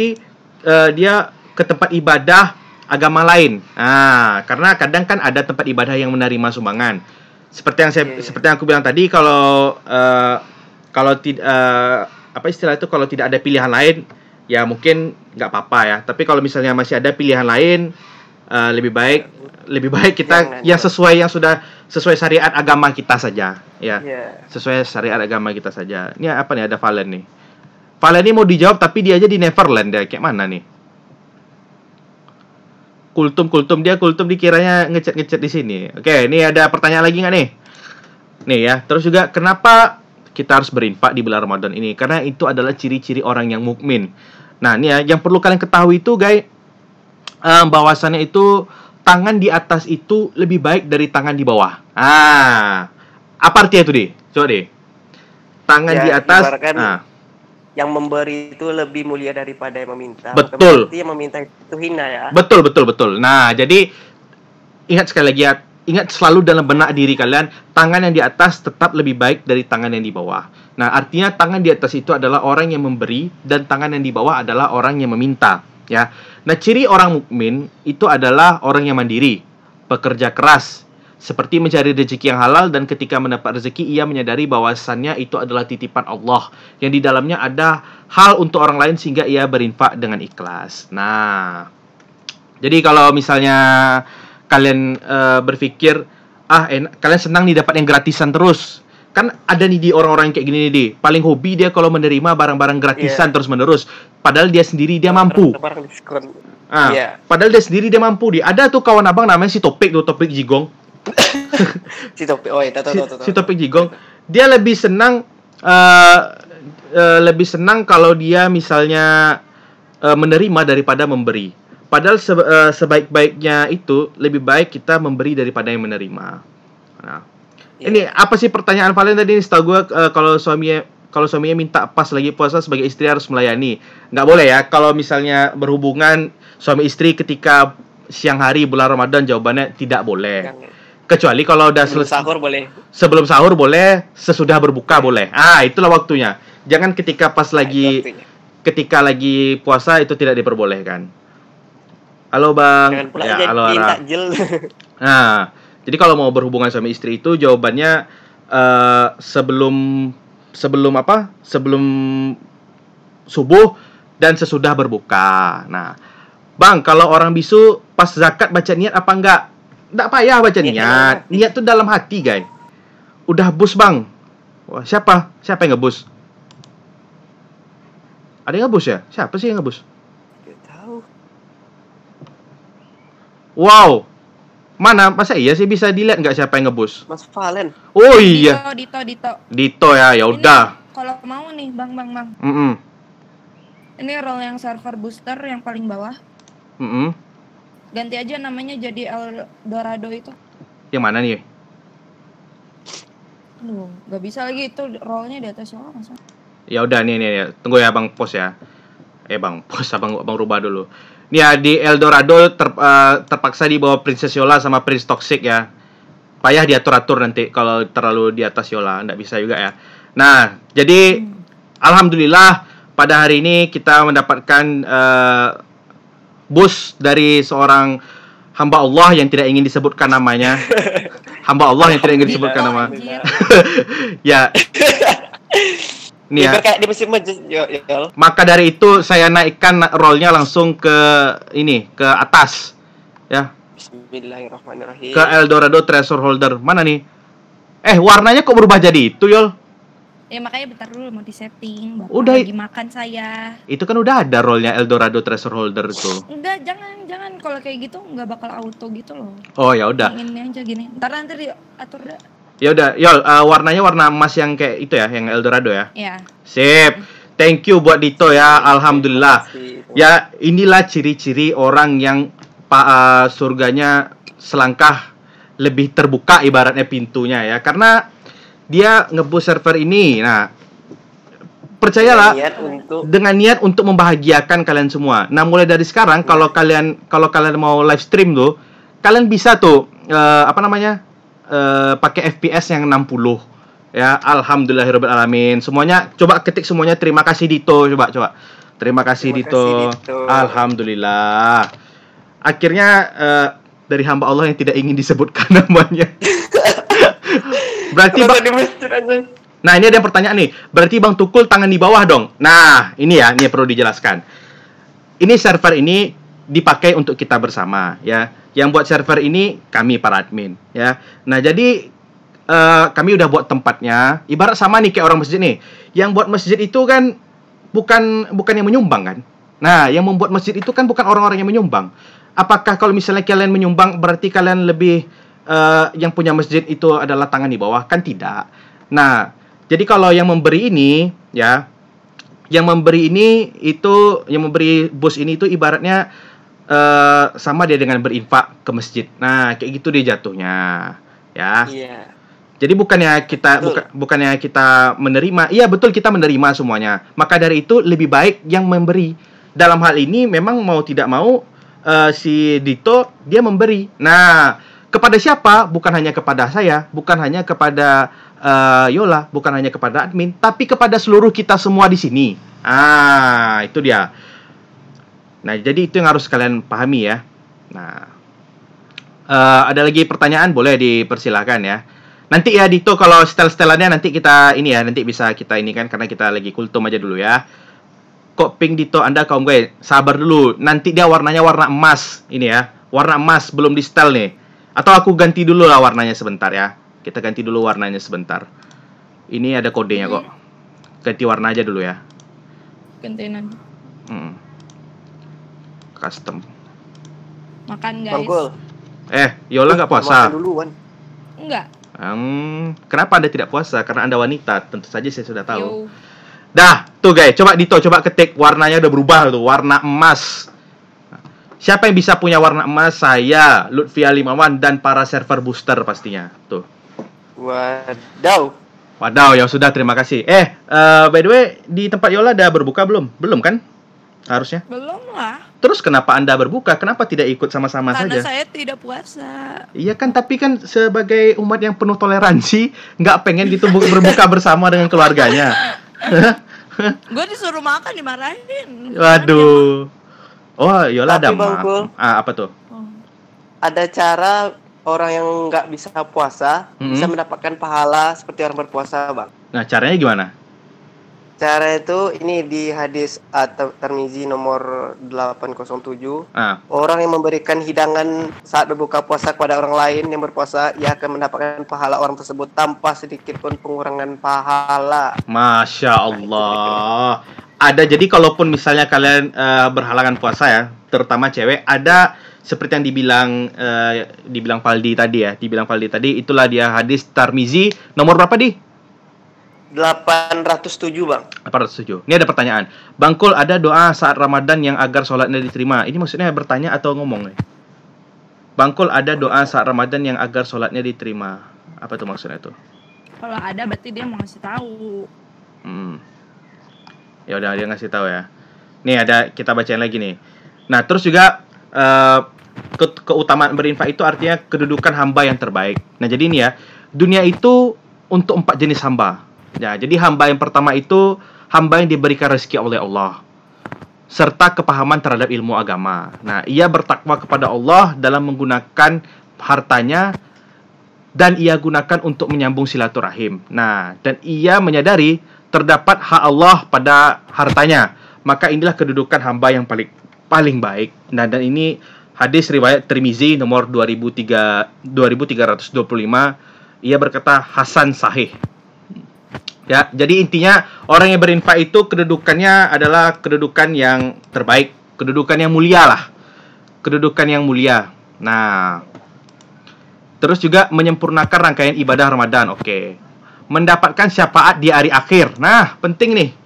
dia ke tempat ibadah agama lain. Nah, karena kadang kan ada tempat ibadah yang menerima sumbangan. Seperti yang aku bilang tadi, kalau tidak ada pilihan lain, ya mungkin nggak apa-apa ya. Tapi kalau misalnya masih ada pilihan lain, lebih baik kita yang sesuai syariat agama kita saja, ya. Sesuai syariat agama kita saja. Ini apa nih, ada Valen nih. Valen ini mau dijawab tapi dia aja di Neverland ya, kayak mana nih? Kultum dikiranya ngechat di sini. Oke, ini ada pertanyaan lagi nggak nih? Nih ya, terus juga kenapa kita harus berinfak di bulan Ramadan ini? Karena itu adalah ciri-ciri orang yang mukmin. Nah, ini ya, yang perlu kalian ketahui itu, guys, bahwasannya itu tangan di atas itu lebih baik dari tangan di bawah. Apa artinya itu, Di? Coba, Di. Tangan di atas, yang memberi itu lebih mulia daripada yang meminta. Betul. Berarti yang meminta itu hina ya. Betul. Nah, jadi ingat sekali lagi ya, ingat selalu dalam benak diri kalian, tangan yang di atas tetap lebih baik dari tangan yang di bawah. Nah, artinya tangan di atas itu adalah orang yang memberi dan tangan yang di bawah adalah orang yang meminta, ya. Nah, ciri orang mukmin itu adalah orang yang mandiri, pekerja keras, seperti mencari rezeki yang halal, dan ketika mendapat rezeki ia menyadari bahwasannya itu adalah titipan Allah yang di dalamnya ada hal untuk orang lain sehingga ia berinfak dengan ikhlas. Nah, jadi kalau misalnya kalian berpikir kalian senang nih dapat yang gratisan terus, kan ada nih di orang-orang kayak gini nih, paling hobi dia kalau menerima barang-barang gratisan terus menerus, padahal dia sendiri dia mampu. Padahal dia sendiri dia mampu. Ada tuh kawan abang namanya si Topik Jigong. Si Topik Jigong, dia lebih senang kalau dia misalnya menerima daripada memberi. Padahal sebaik-baiknya itu lebih baik kita memberi daripada yang menerima. Nah, ini apa sih pertanyaan Valen tadi? Setahu gue kalau suaminya minta pas lagi puasa sebagai istri harus melayani. Nggak boleh ya kalau misalnya berhubungan suami istri ketika siang hari bulan Ramadan, jawabannya tidak boleh. Jangan. Kecuali kalau udah Sebelum selesai. sahur boleh. Sebelum sahur boleh, sesudah berbuka boleh. Itulah waktunya. Jangan ketika pas Itu lagi waktunya. ketika lagi puasa itu tidak diperbolehkan. Halo Bang. Jangan pula Ya, jadi halo Ara. takjil. Nah, jadi kalau mau berhubungan sama istri itu jawabannya sebelum subuh dan sesudah berbuka. Nah, Bang, kalau orang bisu pas zakat baca niat apa enggak? Enggak payah baca niat. Niat tuh dalam hati, guys. Udah bus, Bang. Wah, siapa? Siapa yang ngebus? Ada yang ngebus ya? Siapa sih yang ngebus? Nggak tahu. Wow. Mana? Masa iya sih bisa dilihat nggak siapa yang ngebus? Mas Valen. Oh iya. Dito. Dito ya, ya udah. Ini kalau mau nih, Bang. Ini role yang server booster yang paling bawah. Ganti aja namanya jadi Eldorado itu. Yang mana nih? Aduh, nggak bisa lagi itu role-nya di atas Yola masa. Ya udah nih. Tunggu ya Bang pos ya. Bang pos abang rubah dulu. Nih ya di Eldorado terpaksa di bawah Princess Yola sama Prince Toxic ya. Payah diatur-atur nanti kalau terlalu di atas Yola, nggak bisa juga ya. Nah, jadi alhamdulillah pada hari ini kita mendapatkan boost dari seorang hamba Allah yang tidak ingin disebutkan namanya. Hamba Allah yang tidak ingin disebutkan nama. Ya. Nih ya. Kayak di musim masjid, Yol. Maka dari itu saya naikkan roll-nya langsung ke atas. Ya. Bismillahirrahmanirrahim. Ke Eldorado Treasure Holder. Mana nih? Warnanya kok berubah jadi itu, Yol? Ya makanya bentar dulu mau disetting. Bapak Udah. lagi makan saya. Itu kan udah ada roll-nya Eldorado Treasure Holder tuh. Enggak, jangan kalau kayak gitu nggak bakal auto gitu loh. Oh, ya udah. Yang ini aja gini. Ntar nanti diatur dah. Ya udah, Yol, warnanya warna emas yang kayak itu ya, yang Eldorado ya. Ya. Sip. Thank you buat Dito ya. Alhamdulillah. Ya, inilah ciri-ciri orang yang surganya selangkah lebih terbuka ibaratnya pintunya ya. Karena dia ngeboost server ini. Nah, percayalah dengan niat untuk membahagiakan kalian semua. Nah, mulai dari sekarang kalau kalian mau live stream tuh, kalian bisa tuh pakai FPS yang 60. Ya, alhamdulillahirabbil. Semuanya coba ketik semuanya terima kasih Dito, coba. Terima kasih Dito. Alhamdulillah. Akhirnya dari hamba Allah yang tidak ingin disebutkan namanya. Berarti Nah, ini ada yang pertanyaan nih. Berarti Bang Tukul tangan di bawah dong. Nah, ini ya, ini perlu dijelaskan. Ini server ini dipakai untuk kita bersama ya. Yang buat server ini kami para admin ya. Nah, jadi kami udah buat tempatnya. Ibarat sama nih kayak orang masjid nih. Yang buat masjid itu kan bukan yang menyumbang kan. Nah, yang membuat masjid itu kan bukan orang-orang yang menyumbang. Apakah kalau misalnya kalian menyumbang berarti kalian lebih yang punya masjid itu adalah tangan di bawah? Kan tidak. Nah, jadi kalau yang memberi ini ya, yang memberi bus ini itu ibaratnya sama dia dengan berinfak ke masjid. Nah, kayak gitu dia jatuhnya, ya. Iya. Jadi bukannya kita menerima. Iya, betul kita menerima semuanya. Maka dari itu lebih baik yang memberi. Dalam hal ini memang mau tidak mau si Dito dia memberi. Nah, kepada siapa? Bukan hanya kepada saya, bukan hanya kepada Yola, bukan hanya kepada admin, tapi kepada seluruh kita semua di sini. Itu dia. Nah, jadi itu yang harus kalian pahami ya. Nah, ada lagi pertanyaan boleh dipersilakan ya. Nanti ya Dito kalau setel-setelannya nanti kita ini ya, nanti bisa kita ini kan karena kita lagi kultum aja dulu ya. Kok pink Dito Anda kaum gue? Sabar dulu. Nanti dia warnanya warna emas ini ya. Warna emas belum di setel nih. Atau aku ganti dulu lah warnanya sebentar ya. Kita ganti dulu warnanya sebentar. Ini ada kodenya kok. Ganti warna aja dulu ya. Gantiin aja. Custom. Makan guys. Bangkul. Yola nggak puasa? Enggak. Kenapa Anda tidak puasa? Karena Anda wanita. Tentu saja saya sudah tahu. Yo. Dah, tuh guys, coba Dito, coba ketik warnanya udah berubah tuh, warna emas. Siapa yang bisa punya warna emas? Saya, Lutfi Alimawan dan para server booster pastinya. Tuh. Wadaw, ya sudah, terima kasih. By the way, di tempat Yola udah berbuka belum? Belum kan? Harusnya. Belum lah. Terus kenapa Anda berbuka? Kenapa tidak ikut sama-sama Karena saja? saya tidak puasa. Iya kan, tapi kan sebagai umat yang penuh toleransi, nggak pengen gitu berbuka bersama dengan keluarganya. Gue disuruh makan dimarahin. Waduh. Oh, yolah ada Tapi Bang Kul, apa tuh? ada cara orang yang nggak bisa puasa bisa mendapatkan pahala seperti orang berpuasa, Bang. Nah, caranya gimana? Cara itu ini di hadis Tirmizi nomor 807. Orang yang memberikan hidangan saat berbuka puasa kepada orang lain yang berpuasa, ia akan mendapatkan pahala orang tersebut tanpa sedikit pun pengurangan pahala. Masya Allah. Ada, jadi kalaupun misalnya kalian berhalangan puasa ya, terutama cewek, ada seperti yang dibilang Faldi tadi ya, itulah dia hadis Tirmizi nomor berapa di? 807, Bang. 807. Ini ada pertanyaan. Bang Kul, ada doa saat Ramadan yang agar sholatnya diterima. Ini maksudnya bertanya atau ngomong nih? Bang Kul, ada doa saat Ramadan yang agar sholatnya diterima. Apa tuh maksudnya tuh? Kalau ada berarti dia mau ngasih tahu. Ya udah, dia ngasih tahu ya. Nih ada, kita bacain lagi nih. Nah, terus juga keutamaan berinfak itu artinya kedudukan hamba yang terbaik. Nah, jadi ini ya, dunia itu untuk 4 jenis hamba. Ya, jadi hamba yang pertama itu hamba yang diberikan rezeki oleh Allah serta kepahaman terhadap ilmu agama. Nah, ia bertakwa kepada Allah dalam menggunakan hartanya dan ia gunakan untuk menyambung silaturahim. Nah, dan ia menyadari terdapat hak Allah pada hartanya. Maka inilah kedudukan hamba yang paling baik. Nah, dan ini hadis riwayat Tirmizi nomor 2325. Ia berkata hasan sahih. Ya, jadi intinya orang yang berinfak itu kedudukannya adalah kedudukan yang terbaik, kedudukan yang mulia lah. Kedudukan yang mulia. Nah, terus juga menyempurnakan rangkaian ibadah Ramadan. Oke. Mendapatkan syafaat di hari akhir. Nah, penting nih.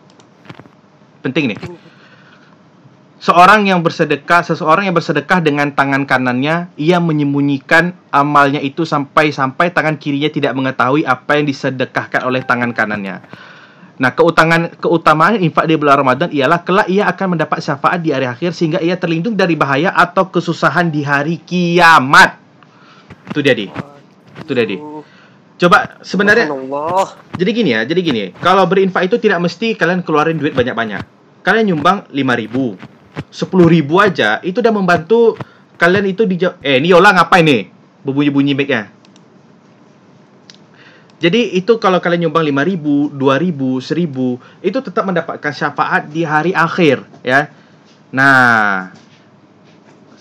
Seseorang yang bersedekah dengan tangan kanannya, ia menyembunyikan amalnya itu sampai tangan kirinya tidak mengetahui apa yang disedekahkan oleh tangan kanannya. Nah, keutamaan infak di bulan Ramadan ialah kelak ia akan mendapat syafaat di hari akhir sehingga ia terlindung dari bahaya atau kesusahan di hari kiamat. Itu dia, Di. Coba sebenarnya. Jadi gini. Kalau berinfak itu tidak mesti kalian keluarin duit banyak-banyak. Kalian nyumbang 5.000. 10.000 aja itu udah membantu kalian itu ini Yola ngapain nih berbunyi-bunyi mic-nya. Jadi itu kalau kalian nyumbang 5.000, 2.000, 1.000 itu tetap mendapatkan syafaat di hari akhir ya. Nah,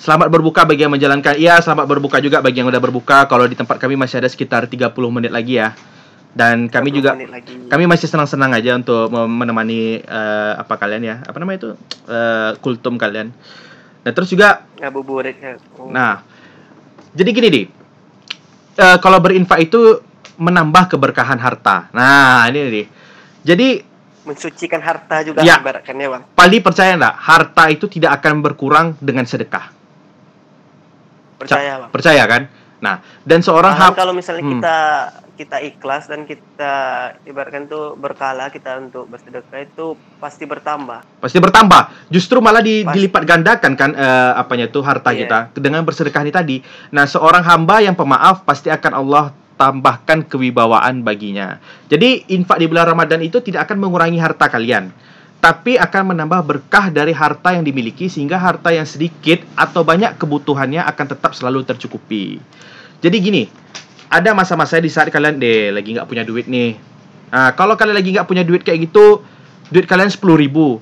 selamat berbuka bagi yang menjalankan. Iya, selamat berbuka juga bagi yang udah berbuka. Kalau di tempat kami masih ada sekitar 30 menit lagi ya. Dan kami juga masih senang-senang aja untuk menemani kalian ya. Apa namanya itu? Kultum kalian. Nah, terus juga ngabuburit. Nah, jadi gini, Di. Kalau berinfak itu menambah keberkahan harta. Nah, ini Di. Jadi mensucikan harta juga ya, ibaratkannya, Bang. Pali percaya enggak? Harta itu tidak akan berkurang dengan sedekah. Percaya, Bang. Percaya kan? Nah, dan seorang kalau misalnya kita ikhlas dan kita ibaratkan tuh berkala kita untuk bersedekah itu pasti bertambah. Justru malah dilipat gandakan kan harta kita dengan bersedekah ini tadi. Nah, seorang hamba yang pemaaf pasti akan Allah tambahkan kewibawaan baginya. Jadi infak di bulan Ramadan itu tidak akan mengurangi harta kalian, tapi akan menambah berkah dari harta yang dimiliki sehingga harta yang sedikit atau banyak kebutuhannya akan tetap selalu tercukupi. Jadi gini, ada masa-masa di saat kalian lagi nggak punya duit nih. Nah, kalau kalian lagi nggak punya duit kayak gitu, duit kalian 10.000,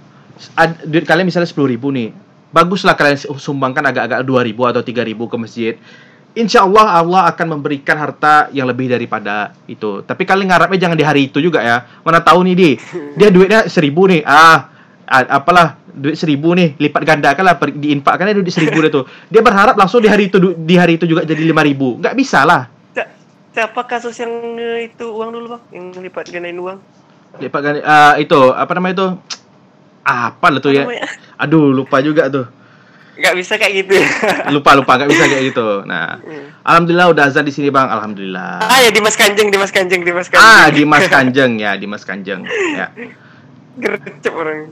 duit kalian misalnya 10.000 nih, baguslah kalian sumbangkan agak-agak 2.000 atau 3.000 ke masjid. Insya Allah akan memberikan harta yang lebih daripada itu. Tapi kalian ngarapnya jangan di hari itu juga ya. Mana tahu nih dia duitnya 1.000 nih. Duit 1.000 nih, lipat gandakan lah, diinfakkannya duit 1.000 itu. Dia berharap langsung di hari itu juga jadi 5.000. Nggak bisa lah. Siapa kasus yang itu uang dulu, Bang? Yang lipat gandain uang? Lipat gandain itu apa namanya itu? Apa lah tuh ya? Aduh, lupa juga tuh. Nggak bisa kayak gitu. Lupa nggak bisa kayak gitu. Nah, alhamdulillah udah azan di sini, Bang. Alhamdulillah. Ya Dimas Kanjeng. Dimas Kanjeng ya. Gercep orang.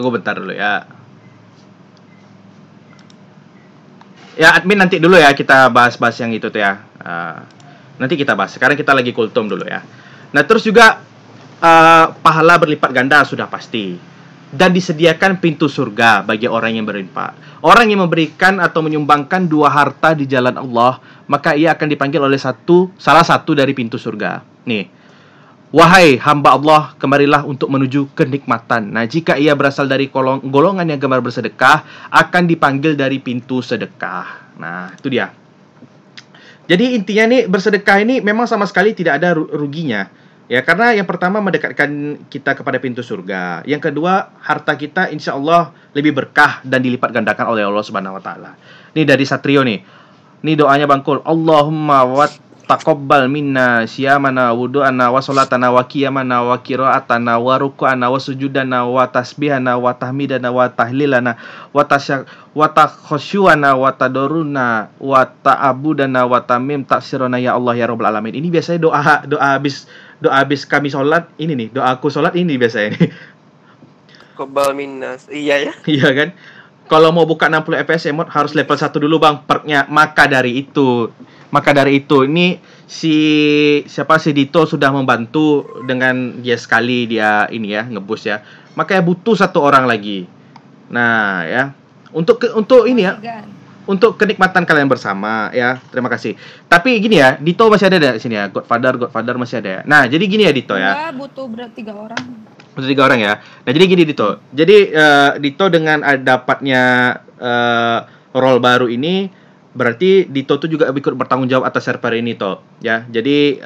Tunggu bentar dulu ya. Ya admin nanti dulu ya kita bahas-bahas yang itu tuh ya. Nanti kita bahas. Sekarang kita lagi kultum dulu ya. Nah terus juga pahala berlipat ganda sudah pasti. Dan disediakan pintu surga bagi orang yang berinfak. Orang yang memberikan atau menyumbangkan 2 harta di jalan Allah, maka ia akan dipanggil oleh salah satu dari pintu surga. Nih, wahai hamba Allah, kemarilah untuk menuju kenikmatan. Nah, jika ia berasal dari golongan yang gemar bersedekah, akan dipanggil dari pintu sedekah. Nah, itu dia. Jadi intinya nih, bersedekah ini memang sama sekali tidak ada ruginya. Ya, karena yang pertama mendekatkan kita kepada pintu surga. Yang kedua, harta kita insya Allah lebih berkah dan dilipat gandakan oleh Allah Subhanahu Wa Taala. Ini dari Satrio nih. Ini doanya Bangkul. Allahumma wa taqabbal minna siyamana wudu'ana wa salatana wa qiyamana wa qira'atana wa ruku'ana wa sujudana wa tasbihana wa tahmidana wa tahlilana wa takhasyuana wa tadoruna wa ta'abudana wa tamim taksirona ya Allah ya Rabbal Alamin. Ini biasanya doa habis kami sholat ini nih, doa aku sholat ini biasanya nih. Kobal minnas, iya ya. Iya kan? Kalau mau buka 60 fps emot harus level 1 dulu bang, perknya. Maka dari itu ini si Dito sudah membantu dengan dia sekali dia ini ya ngebus ya. Makanya butuh 1 orang lagi. Nah ya untuk ini ya. Untuk kenikmatan kalian bersama ya. Terima kasih. Tapi gini ya, Dito masih ada di sini ya. Godfather masih ada ya. Nah, jadi gini ya Dito ya. Butuh berarti 3 orang. Butuh 3 orang ya. Nah, jadi gini Dito. Jadi Dito dengan dapatnya role baru ini berarti Dito tuh juga ikut bertanggung jawab atas server ini toh ya. Jadi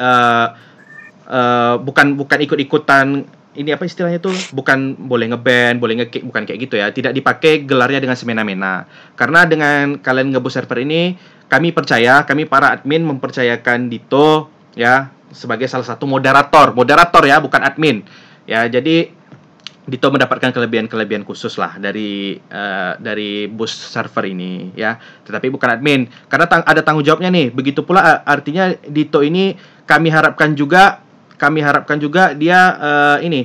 bukan ikut-ikutan ini apa istilahnya tuh, bukan boleh ngeband, boleh nge-kick, bukan kayak gitu ya. Tidak dipakai gelarnya dengan semena-mena. Karena dengan kalian ngebus server ini, kami para admin mempercayakan Dito ya sebagai salah satu moderator ya, bukan admin. Ya, jadi Dito mendapatkan kelebihan khusus lah dari bus server ini ya. Tetapi bukan admin. Karena ada tanggung jawabnya nih. Begitu pula artinya Dito ini kami harapkan juga dia ini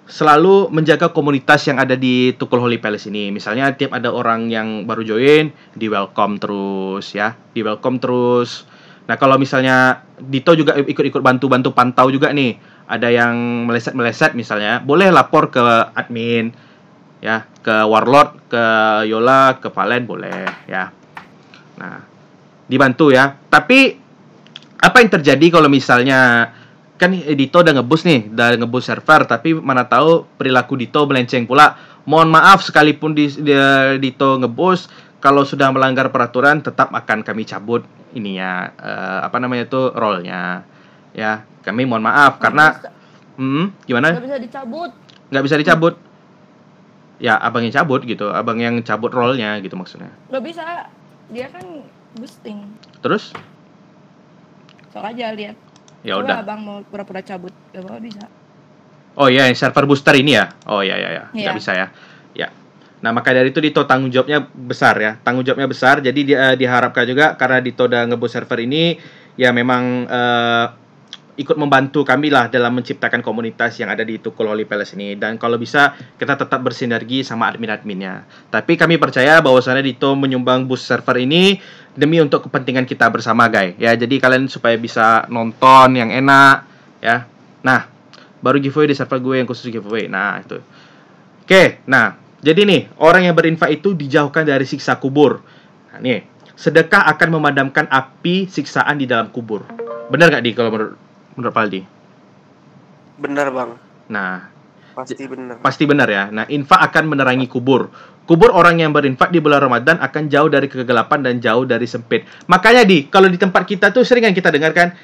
selalu menjaga komunitas yang ada di Tukul Holy Palace ini. Misalnya tiap ada orang yang baru join, di welcome terus ya, Nah kalau misalnya Dito juga ikut bantu pantau juga nih, ada yang meleset misalnya, boleh lapor ke admin ya, ke Warlord, ke Yola, ke Valen boleh ya. Nah dibantu ya. Tapi apa yang terjadi kalau misalnya kan Dito udah ngebus server, tapi mana tahu perilaku Dito melenceng pula. Mohon maaf, sekalipun Dito ngebus, kalau sudah melanggar peraturan tetap akan kami cabut ininya role-nya. Ya, kami mohon maaf karena gimana? Nggak bisa dicabut. Ya, abang yang cabut gitu, abang yang cabut role-nya gitu maksudnya. Nggak bisa, dia kan boosting. Terus? Sok aja lihat. Ya udah. Abang mau pura-pura cabut, gak bisa. Oh iya, server booster ini ya. Oh iya. Nggak bisa ya. Ya. Nah, maka dari itu Dito tanggung jawabnya besar ya. Jadi dia diharapkan juga karena Dito udah ngebus server ini ya memang ikut membantu kami lah dalam menciptakan komunitas yang ada di Tukul Holy Palace ini. Dan kalau bisa kita tetap bersinergi sama admin-adminnya. Tapi kami percaya bahwasannya Dito menyumbang boost server ini demi untuk kepentingan kita bersama guys. Ya, jadi kalian supaya bisa nonton yang enak ya. Nah, baru giveaway di server gue yang khusus giveaway. Nah, itu. Oke, nah, jadi nih, orang yang berinfak itu dijauhkan dari siksa kubur. Nah, nih, sedekah akan memadamkan api siksaan di dalam kubur. Benar nggak Di kalau menurut Paldi? Benar bang. Nah, pasti benar ya. Nah, infak akan menerangi kubur. Orang yang berinfak di bulan Ramadan akan jauh dari kegelapan dan jauh dari sempit. Makanya kalau di tempat kita tuh sering kan kita dengarkan,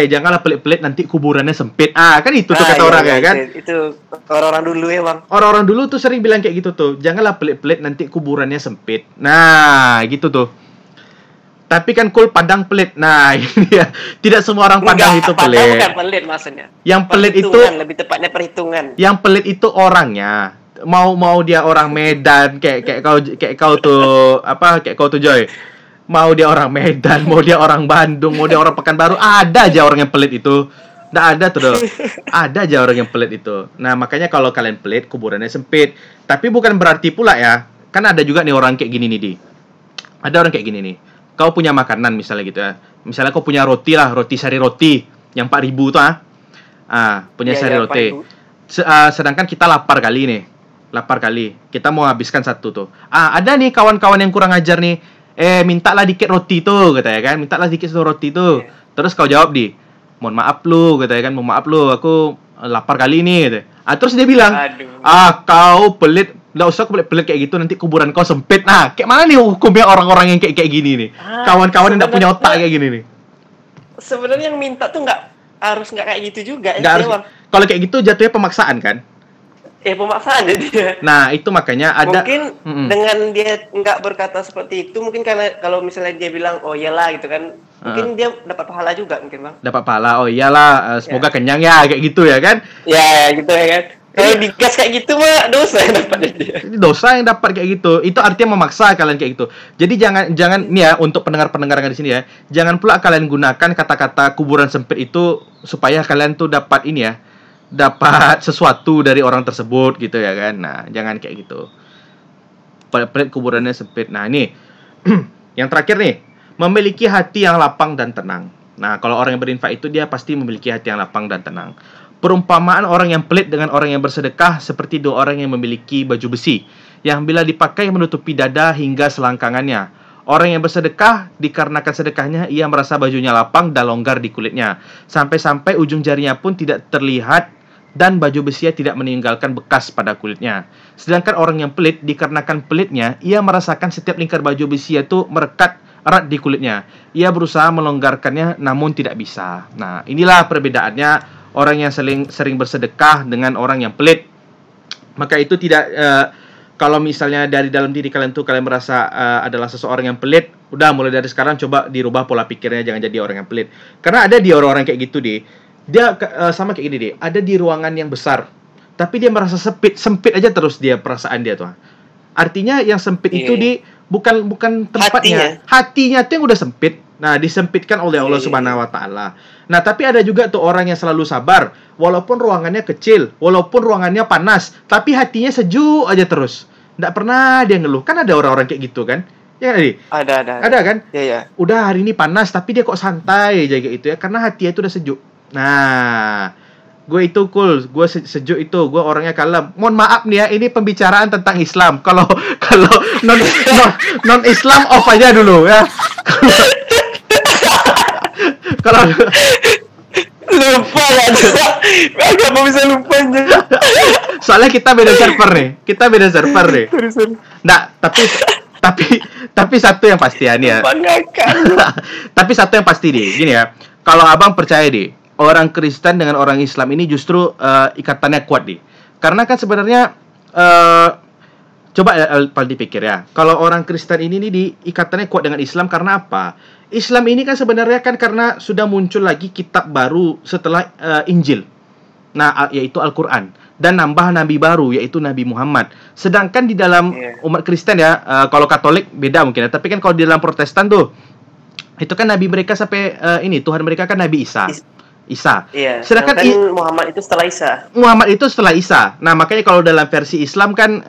janganlah pelit-pelit nanti kuburannya sempit. Kan itu tuh kata orang ya kan. Itu orang-orang dulu ya bang. Orang-orang dulu tuh sering bilang kayak gitu tuh, janganlah pelit-pelit nanti kuburannya sempit. Nah, gitu tuh. Tapi kan padang pelit. Nah, ini ya. Tidak semua orang Padang itu pelit. Padang bukan pelit maksudnya. Yang pelit itu lebih tepatnya perhitungan. Yang pelit itu orangnya. Mau dia orang Medan kayak kau tuh Joy. Mau dia orang Medan, mau dia orang Bandung, mau dia orang Pekanbaru, ada aja orang yang pelit itu. Nggak ada tuh dong. Ada aja orang yang pelit itu. Nah, makanya kalau kalian pelit, kuburannya sempit. Tapi bukan berarti pula ya, kan ada juga nih orang kayak gini nih, Di. Ada orang kayak gini nih. Kau punya makanan misalnya gitu ya. Misalnya kau punya roti lah, roti sari roti yang 4.000 tuh punya sari roti. Sedangkan kita lapar kali nih. Lapar kali. Kita mau habiskan satu tuh. Ada nih kawan-kawan yang kurang ajar nih. Mintalah dikit roti tuh, kata ya kan. Mintalah dikit satu roti tuh. Terus kau jawab, Di. Mohon maaf lu, kata ya kan. Mohon maaf lu, aku lapar kali ini, gitu. Terus dia bilang, kau pelit. Nggak usah pelit kayak gitu, nanti kuburan kau sempit. Nah, kayak mana nih hukumnya orang-orang yang kayak gini nih? Kawan-kawan yang nggak punya otak kayak gini nih. Sebenarnya yang minta tuh nggak kayak gitu juga. Nggak harus. Kalau kayak gitu jatuhnya pemaksaan kan? Pemaksaan dia. Nah, itu makanya ada. Mungkin dengan dia nggak berkata seperti itu, mungkin karena kalau misalnya dia bilang, oh iyalah gitu kan, mungkin dia dapat pahala juga mungkin Bang. Dapat pahala, oh iyalah, semoga kenyang ya, kayak gitu ya kan? Ya, gitu ya kan. Kalau digas kayak gitu mah dosa yang dapat dia. Dosa yang dapat kayak gitu. Itu artinya memaksa kalian kayak gitu. Jadi jangan nih ya, untuk pendengar-pendengar yang di sini ya, jangan pula kalian gunakan kata-kata kuburan sempit itu supaya kalian tuh dapat ini ya, dapat sesuatu dari orang tersebut gitu ya kan. Nah, jangan kayak gitu. Pelit kuburannya sempit. Nah, ini yang terakhir nih, memiliki hati yang lapang dan tenang. Nah, kalau orang yang berinfak itu dia pasti memiliki hati yang lapang dan tenang. Perumpamaan orang yang pelit dengan orang yang bersedekah seperti dua orang yang memiliki baju besi yang bila dipakai menutupi dada hingga selangkangannya. Orang yang bersedekah, dikarenakan sedekahnya, ia merasa bajunya lapang dan longgar di kulitnya. Sampai-sampai ujung jarinya pun tidak terlihat dan baju besinya tidak meninggalkan bekas pada kulitnya. Sedangkan orang yang pelit, dikarenakan pelitnya, ia merasakan setiap lingkar baju besinya itu merekat erat di kulitnya. Ia berusaha melonggarkannya namun tidak bisa. Nah, inilah perbedaannya orang yang sering bersedekah dengan orang yang pelit. Maka itu tidak kalau misalnya dari dalam diri kalian tuh kalian merasa adalah seseorang yang pelit, udah mulai dari sekarang coba dirubah pola pikirnya, jangan jadi orang yang pelit. Karena ada di orang-orang kayak gitu deh. Dia sama kayak gini deh. Ada di ruangan yang besar, tapi dia merasa sempit aja terus dia perasaan dia tuh. Artinya yang sempit itu bukan tempatnya. Hatinya tuh yang udah sempit. Nah, disempitkan oleh Allah Subhanahu wa taala. Nah, tapi ada juga tuh orang yang selalu sabar, walaupun ruangannya kecil, walaupun ruangannya panas, tapi hatinya sejuk aja terus. Nggak pernah dia ngeluh. Kan ada orang-orang kayak gitu kan? Ya kan, Adi? Ada kan? Iya. Udah hari ini panas, tapi dia kok santai aja kayak gitu ya, karena hatinya itu udah sejuk. Nah, gue itu cool, gue sejuk itu, gue orangnya kalem. Mohon maaf nih ya, ini pembicaraan tentang Islam. Kalau non Islam off aja dulu ya. Kalau lupa ya, kenapa bisa lupanya? Soalnya kita beda server nih. Nah, tapi satu yang pasti ya nih ya. Tapi satu yang pasti deh, gini ya. Kalau abang percaya deh, orang Kristen dengan orang Islam ini justru ikatannya kuat deh. Karena kan sebenarnya coba dipikir ya. Kalau orang Kristen ini nih ikatannya kuat dengan Islam karena apa? Islam ini kan sebenarnya kan karena sudah muncul lagi kitab baru setelah Injil. Nah, yaitu Al-Qur'an, dan nambah nabi baru yaitu Nabi Muhammad. Sedangkan di dalam umat Kristen ya, kalau Katolik beda mungkin ya, tapi kan kalau di dalam Protestan tuh itu kan nabi mereka sampai Tuhan mereka kan Nabi Isa. Iya. Sedangkan Muhammad itu setelah Isa. Nah, makanya kalau dalam versi Islam kan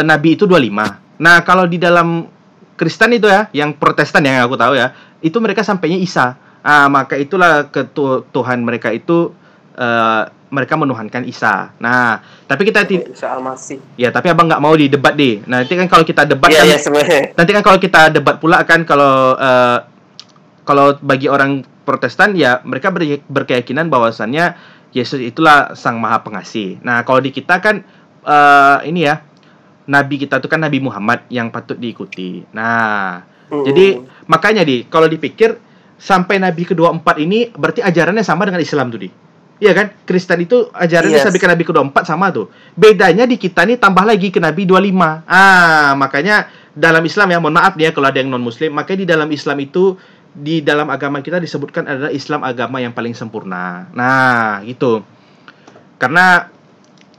nabi itu 25. Nah, kalau di dalam Kristen itu ya, yang Protestan yang aku tahu ya, itu mereka sampainya Isa. Maka itulah Tuhan mereka itu mereka menuhankan Isa. Nah, tapi kita Isa Al-Masih. Ya, tapi abang nggak mau didebat deh. Nah, nanti kan kalau kita debat nanti kan kalau kita debat pula kan kalau bagi orang Protestan ya mereka berkeyakinan bahwasannya Yesus itulah Sang Maha Pengasih. Nah, kalau di kita kan Nabi kita itu kan Nabi Muhammad yang patut diikuti. Nah, jadi makanya kalau dipikir sampai Nabi ke-24 ini berarti ajarannya sama dengan Islam tuh Iya kan? Kristen itu ajarannya sampai ke Nabi ke-24 sama tuh. Bedanya di kita nih tambah lagi ke Nabi 25. Makanya dalam Islam ya, mohon maaf nih ya kalau ada yang non muslim, makanya di dalam Islam itu, di dalam agama kita disebutkan adalah Islam agama yang paling sempurna. Nah, gitu. Karena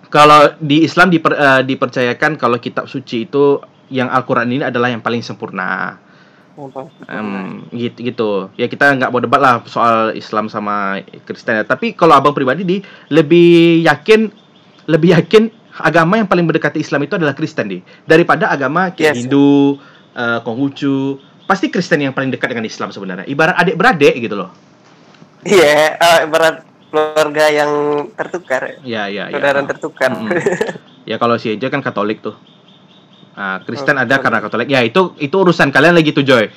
kalau di Islam dipercayakan kalau kitab suci itu yang Al-Quran ini adalah yang paling sempurna. Gitu. Ya kita nggak mau debat lah soal Islam sama Kristen ya. Tapi kalau abang pribadi lebih yakin agama yang paling mendekati Islam itu adalah Kristen daripada agama kayak Hindu, Konghucu. Pasti Kristen yang paling dekat dengan Islam sebenarnya. Ibarat adik-beradik gitu loh. Iya, ibarat keluarga yang tertukar. Iya. Saudara tertukar. Ya kalau si Ejo kan Katolik tuh. Nah, Kristen ada karena Katolik. Ya itu urusan kalian lagi tuh Joy.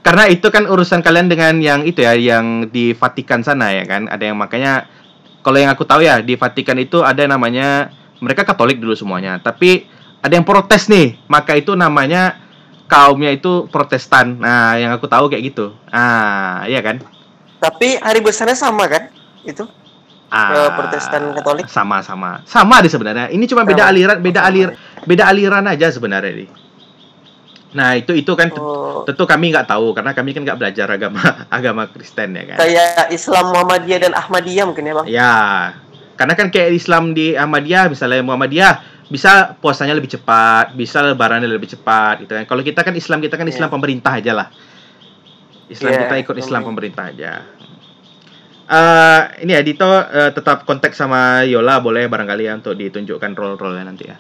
Karena itu kan urusan kalian dengan yang itu ya, yang di Vatikan sana ya kan. Ada yang makanya kalau yang aku tahu ya di Vatikan itu ada namanya, mereka Katolik dulu semuanya. Tapi ada yang protes nih, maka itu namanya kaumnya itu Protestan. Nah, yang aku tahu kayak gitu. Iya kan? Tapi hari besarnya sama kan? Itu? Protestan Katolik sama deh sebenarnya. Ini cuma beda aliran aja sebenarnya nih. Nah itu kan tentu kami nggak tahu karena kami kan nggak belajar agama Kristen ya kan. Kayak Islam Muhammadiyah dan Ahmadiyah mungkin ya bang. Ya karena kan kayak Islam di Ahmadiyah, misalnya Muhammadiyah bisa puasanya lebih cepat, bisa lebarannya lebih cepat gitu kan. Kalau kita kan Islam pemerintah aja lah. Kita ikut Islam pemerintah aja. Ini ya Dito tetap kontak sama Yola boleh barangkali ya untuk ditunjukkan role-role nanti ya.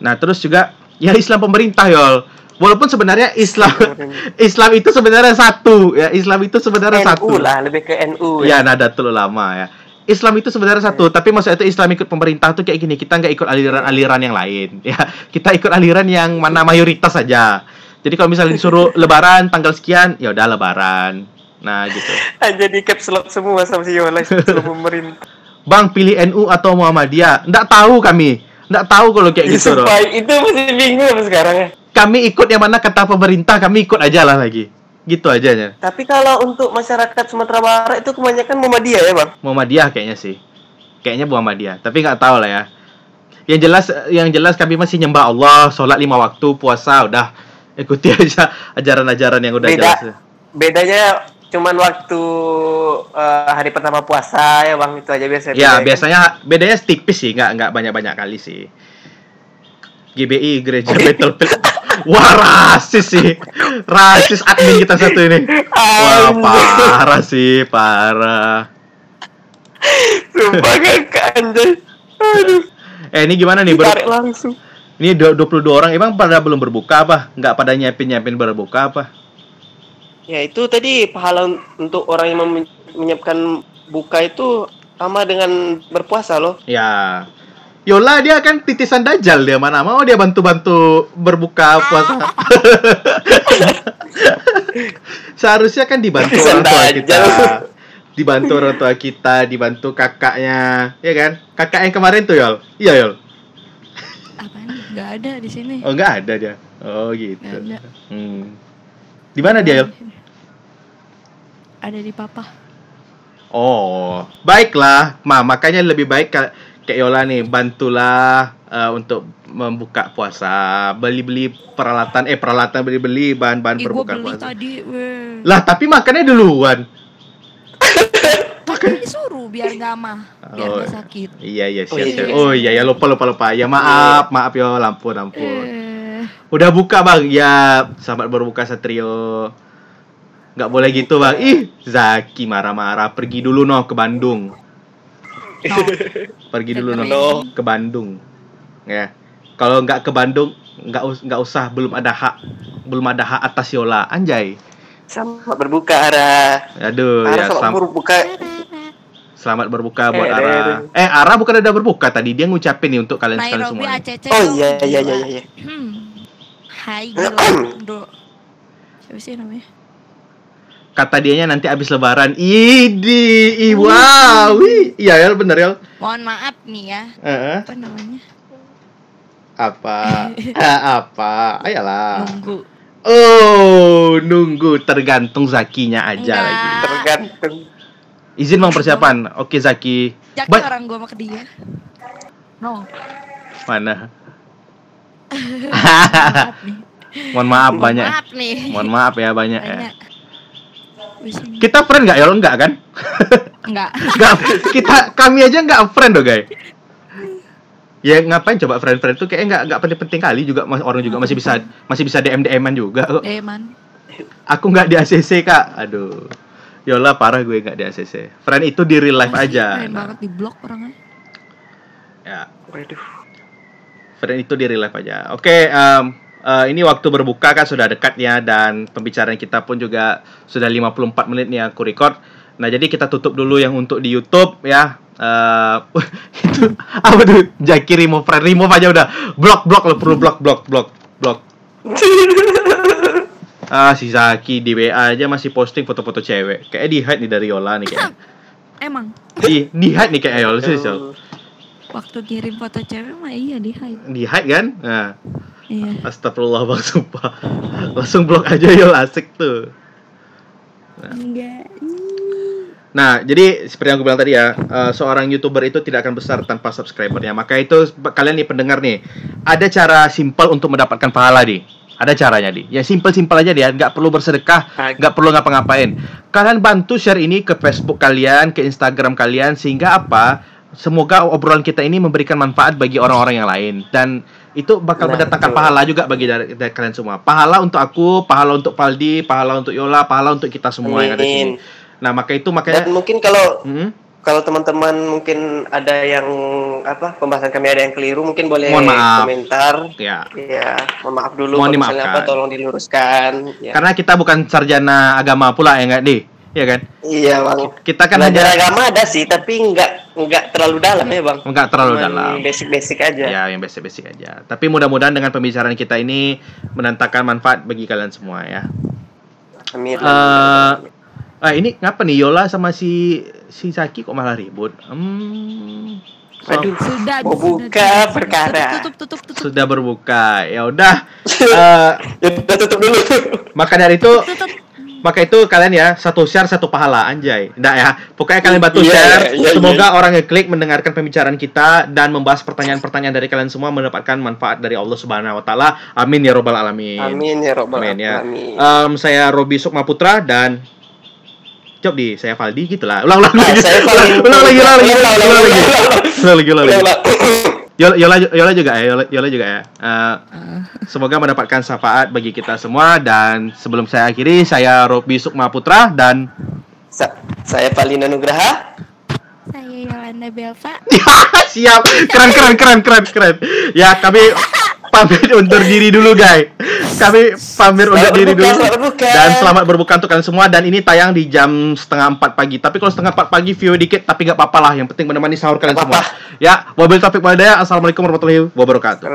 Nah terus juga ya Islam pemerintah Yol. Walaupun sebenarnya Islam itu sebenarnya satu ya. Islam itu sebenarnya satu. NU lah, lebih ke NU ya. Nahdlatul Ulama ya. Islam itu sebenarnya satu, tapi maksudnya itu Islam ikut pemerintah tuh kayak gini. Kita nggak ikut aliran-aliran yang lain ya. Kita ikut aliran yang mana mayoritas saja. Jadi kalau misalnya disuruh lebaran tanggal sekian, ya udah lebaran. Nah gitu. Jadi caps lock semua sama si Yola sebelum pemerintah. Bang pilih NU atau Muhammadiyah? Nggak tahu kami. Nggak tahu kalau kayak gitu loh. Itu masih bingung sekarang ya. Kami ikut yang mana kata pemerintah, kami ikut aja lah lagi. Gitu aja ya. Tapi kalau untuk masyarakat Sumatera Barat itu kebanyakan Muhammadiyah ya bang? Muhammadiyah kayaknya sih. Kayaknya Muhammadiyah. Tapi nggak tahu lah ya. Yang jelas kami masih nyembah Allah, sholat 5 waktu, puasa, udah ikuti aja ajaran-ajaran yang udah jelas. Bedanya cuman waktu hari pertama puasa ya bang, itu aja biasanya. Ya biasanya bedanya tipis sih, nggak banyak kali sih. GBI Gereja Battle. Wah rasis sih, rasis admin kita satu ini. Wah parah sih, parah. Sumpah kakak anjay. Aduh. Ini gimana nih? Tarik langsung. Ini 22 orang, emang pada belum berbuka apa? Nggak pada nyiapin berbuka apa? Ya itu tadi pahala untuk orang yang menyiapkan buka itu sama dengan berpuasa loh. Ya. Yola dia kan titisan Dajjal, dia mana mau dia bantu-bantu berbuka puasa. Seharusnya kan dibantu orang tua kita. Dibantu orang tua kita, dibantu kakaknya, ya kan? Kakak yang kemarin tuh Yol. Iya Yol. Apaan? Nggak ada di sini. Oh nggak ada dia. Oh gitu. Di mana dia Yol? Ada di papa. Oh, baiklah. Makanya lebih baik kayak Yola nih, bantulah untuk membuka puasa, beli peralatan beli bahan-bahan berbuka puasa. Tadi, lah, tapi makannya duluan. Makan disuruh biar nggak mah, biar nggak sakit. Iya, siap. Oh iya ya, lupa. Ya maaf Yol, ampun. Udah buka bang, ya selamat berbuka Satrio. Nggak boleh gitu bang. Ih, Zaki marah-marah. Pergi dulu ke Bandung. Pergi dulu ke Bandung. Ya. Kalau nggak ke Bandung, nggak usah. Belum ada hak atas Yola. Anjay. Selamat berbuka Ara. Aduh, ya selamat berbuka buat Ara. Ara bukan udah berbuka tadi. Dia ngucapin nih untuk kalian sekalian semua. Oh iya. Hai Bro. Siapa sih namanya? Kata dianya nanti abis lebaran. Wow. Iya ya bener ya. Mohon maaf nih ya. Apa namanya? Apa? Ayolah. Nunggu. Nunggu. Tergantung Zakinya aja. Enggak. Lagi. Tergantung. Izin mau persiapan. Oke Zaki. Zaki orang gua sama ke dia. No. Mana? Maaf nih. Mohon maaf banyak. Mohon maaf ya banyak. Ya. Kita friend nggak ya? Enggak kan? Enggak. Kami aja nggak friend loh guys. Ya ngapain coba friend tuh kayak nggak penting-penting kali juga, orang juga masih bisa DM-an juga kok. DM-an. Aku nggak di ACC Kak, aduh. Yola parah gue nggak di ACC. Friend itu di real life aja. Keren banget di blok orangnya. Ya. Waduh. Friend itu di real life aja. Oke, ini waktu berbuka kan sudah dekat ya, dan pembicaraan kita pun juga sudah 54 menit nih aku record. Nah jadi kita tutup dulu yang untuk di YouTube ya. Itu apa tuh? Jaki remove aja udah. Blok lo perlu blok. Si Zaki di WA aja masih posting foto-foto cewek. Kayaknya di hide nih dari Yola nih kayak. Emang? Di hide nih kayak Yola sih. Waktu kirim foto cewek mah iya di hide. Di hide kan? Nah. Iya. Astagfirullah bang, sumpah. Langsung blok aja Yola, asik tuh. Enggak. Nah, jadi seperti yang aku bilang tadi ya, seorang YouTuber itu tidak akan besar tanpa subscribernya. Maka itu kalian nih pendengar nih, ada cara simpel untuk mendapatkan pahala nih. Ada caranya nih. Ya simpel aja dia, nggak perlu bersedekah, nggak perlu ngapa-ngapain. Kalian bantu share ini ke Facebook kalian, ke Instagram kalian, sehingga apa? Semoga obrolan kita ini memberikan manfaat bagi orang-orang yang lain, dan itu bakal mendatangkan pahala juga bagi dari kalian semua. Pahala untuk aku, pahala untuk Paldi, pahala untuk Yola, pahala untuk kita semua yang ada di sini. Nah, makanya dan mungkin kalau teman-teman mungkin ada yang pembahasan kami ada yang keliru, mungkin boleh komentar. Ya, mohon maaf dulu kalau misalnya tolong diluruskan. Ya. Karena kita bukan sarjana agama pula ya nggak nih? Iya kan? Iya bang. Kita kan belajar agama ada sih, tapi nggak terlalu dalam ya bang. Nggak terlalu dalam. Basic aja. Ya, yang basic aja. Tapi mudah-mudahan dengan pembicaraan kita ini mendatangkan manfaat bagi kalian semua ya. Amin. Ini ngapa nih Yola sama si Zaki kok malah ribut? Aduh, sudah buka perkara. Tutup. Sudah berbuka. Ya udah. Udah tutup dulu. Maka itu kalian ya, satu share satu pahala, anjay. Nggak ya. Pokoknya kalian bantu share. Semoga orang yang klik mendengarkan pembicaraan kita dan membahas pertanyaan-pertanyaan dari kalian semua mendapatkan manfaat dari Allah Subhanahu wa taala. Amin ya robbal alamin. Amin ya robbal alamin. Saya Robi Sukma Putra dan saya Faldi gitulah. Ulang lagi. Yola juga ya. Semoga mendapatkan syafaat bagi kita semua, dan sebelum saya akhiri, saya Robi Sukma Putra dan saya Palina Nugraha. Saya Yolanda Belva. Siap. Keren. Ya, kami pamit undur diri dulu guys. Dan selamat berbuka untuk kalian semua. Dan ini tayang di jam 3:30 pagi. Tapi kalau 3:30 pagi view dikit, tapi nggak apa-apa lah. Yang penting menemani sahur kalian semua. Ya, wabil taufiq walhidayah. Assalamualaikum warahmatullahi wabarakatuh.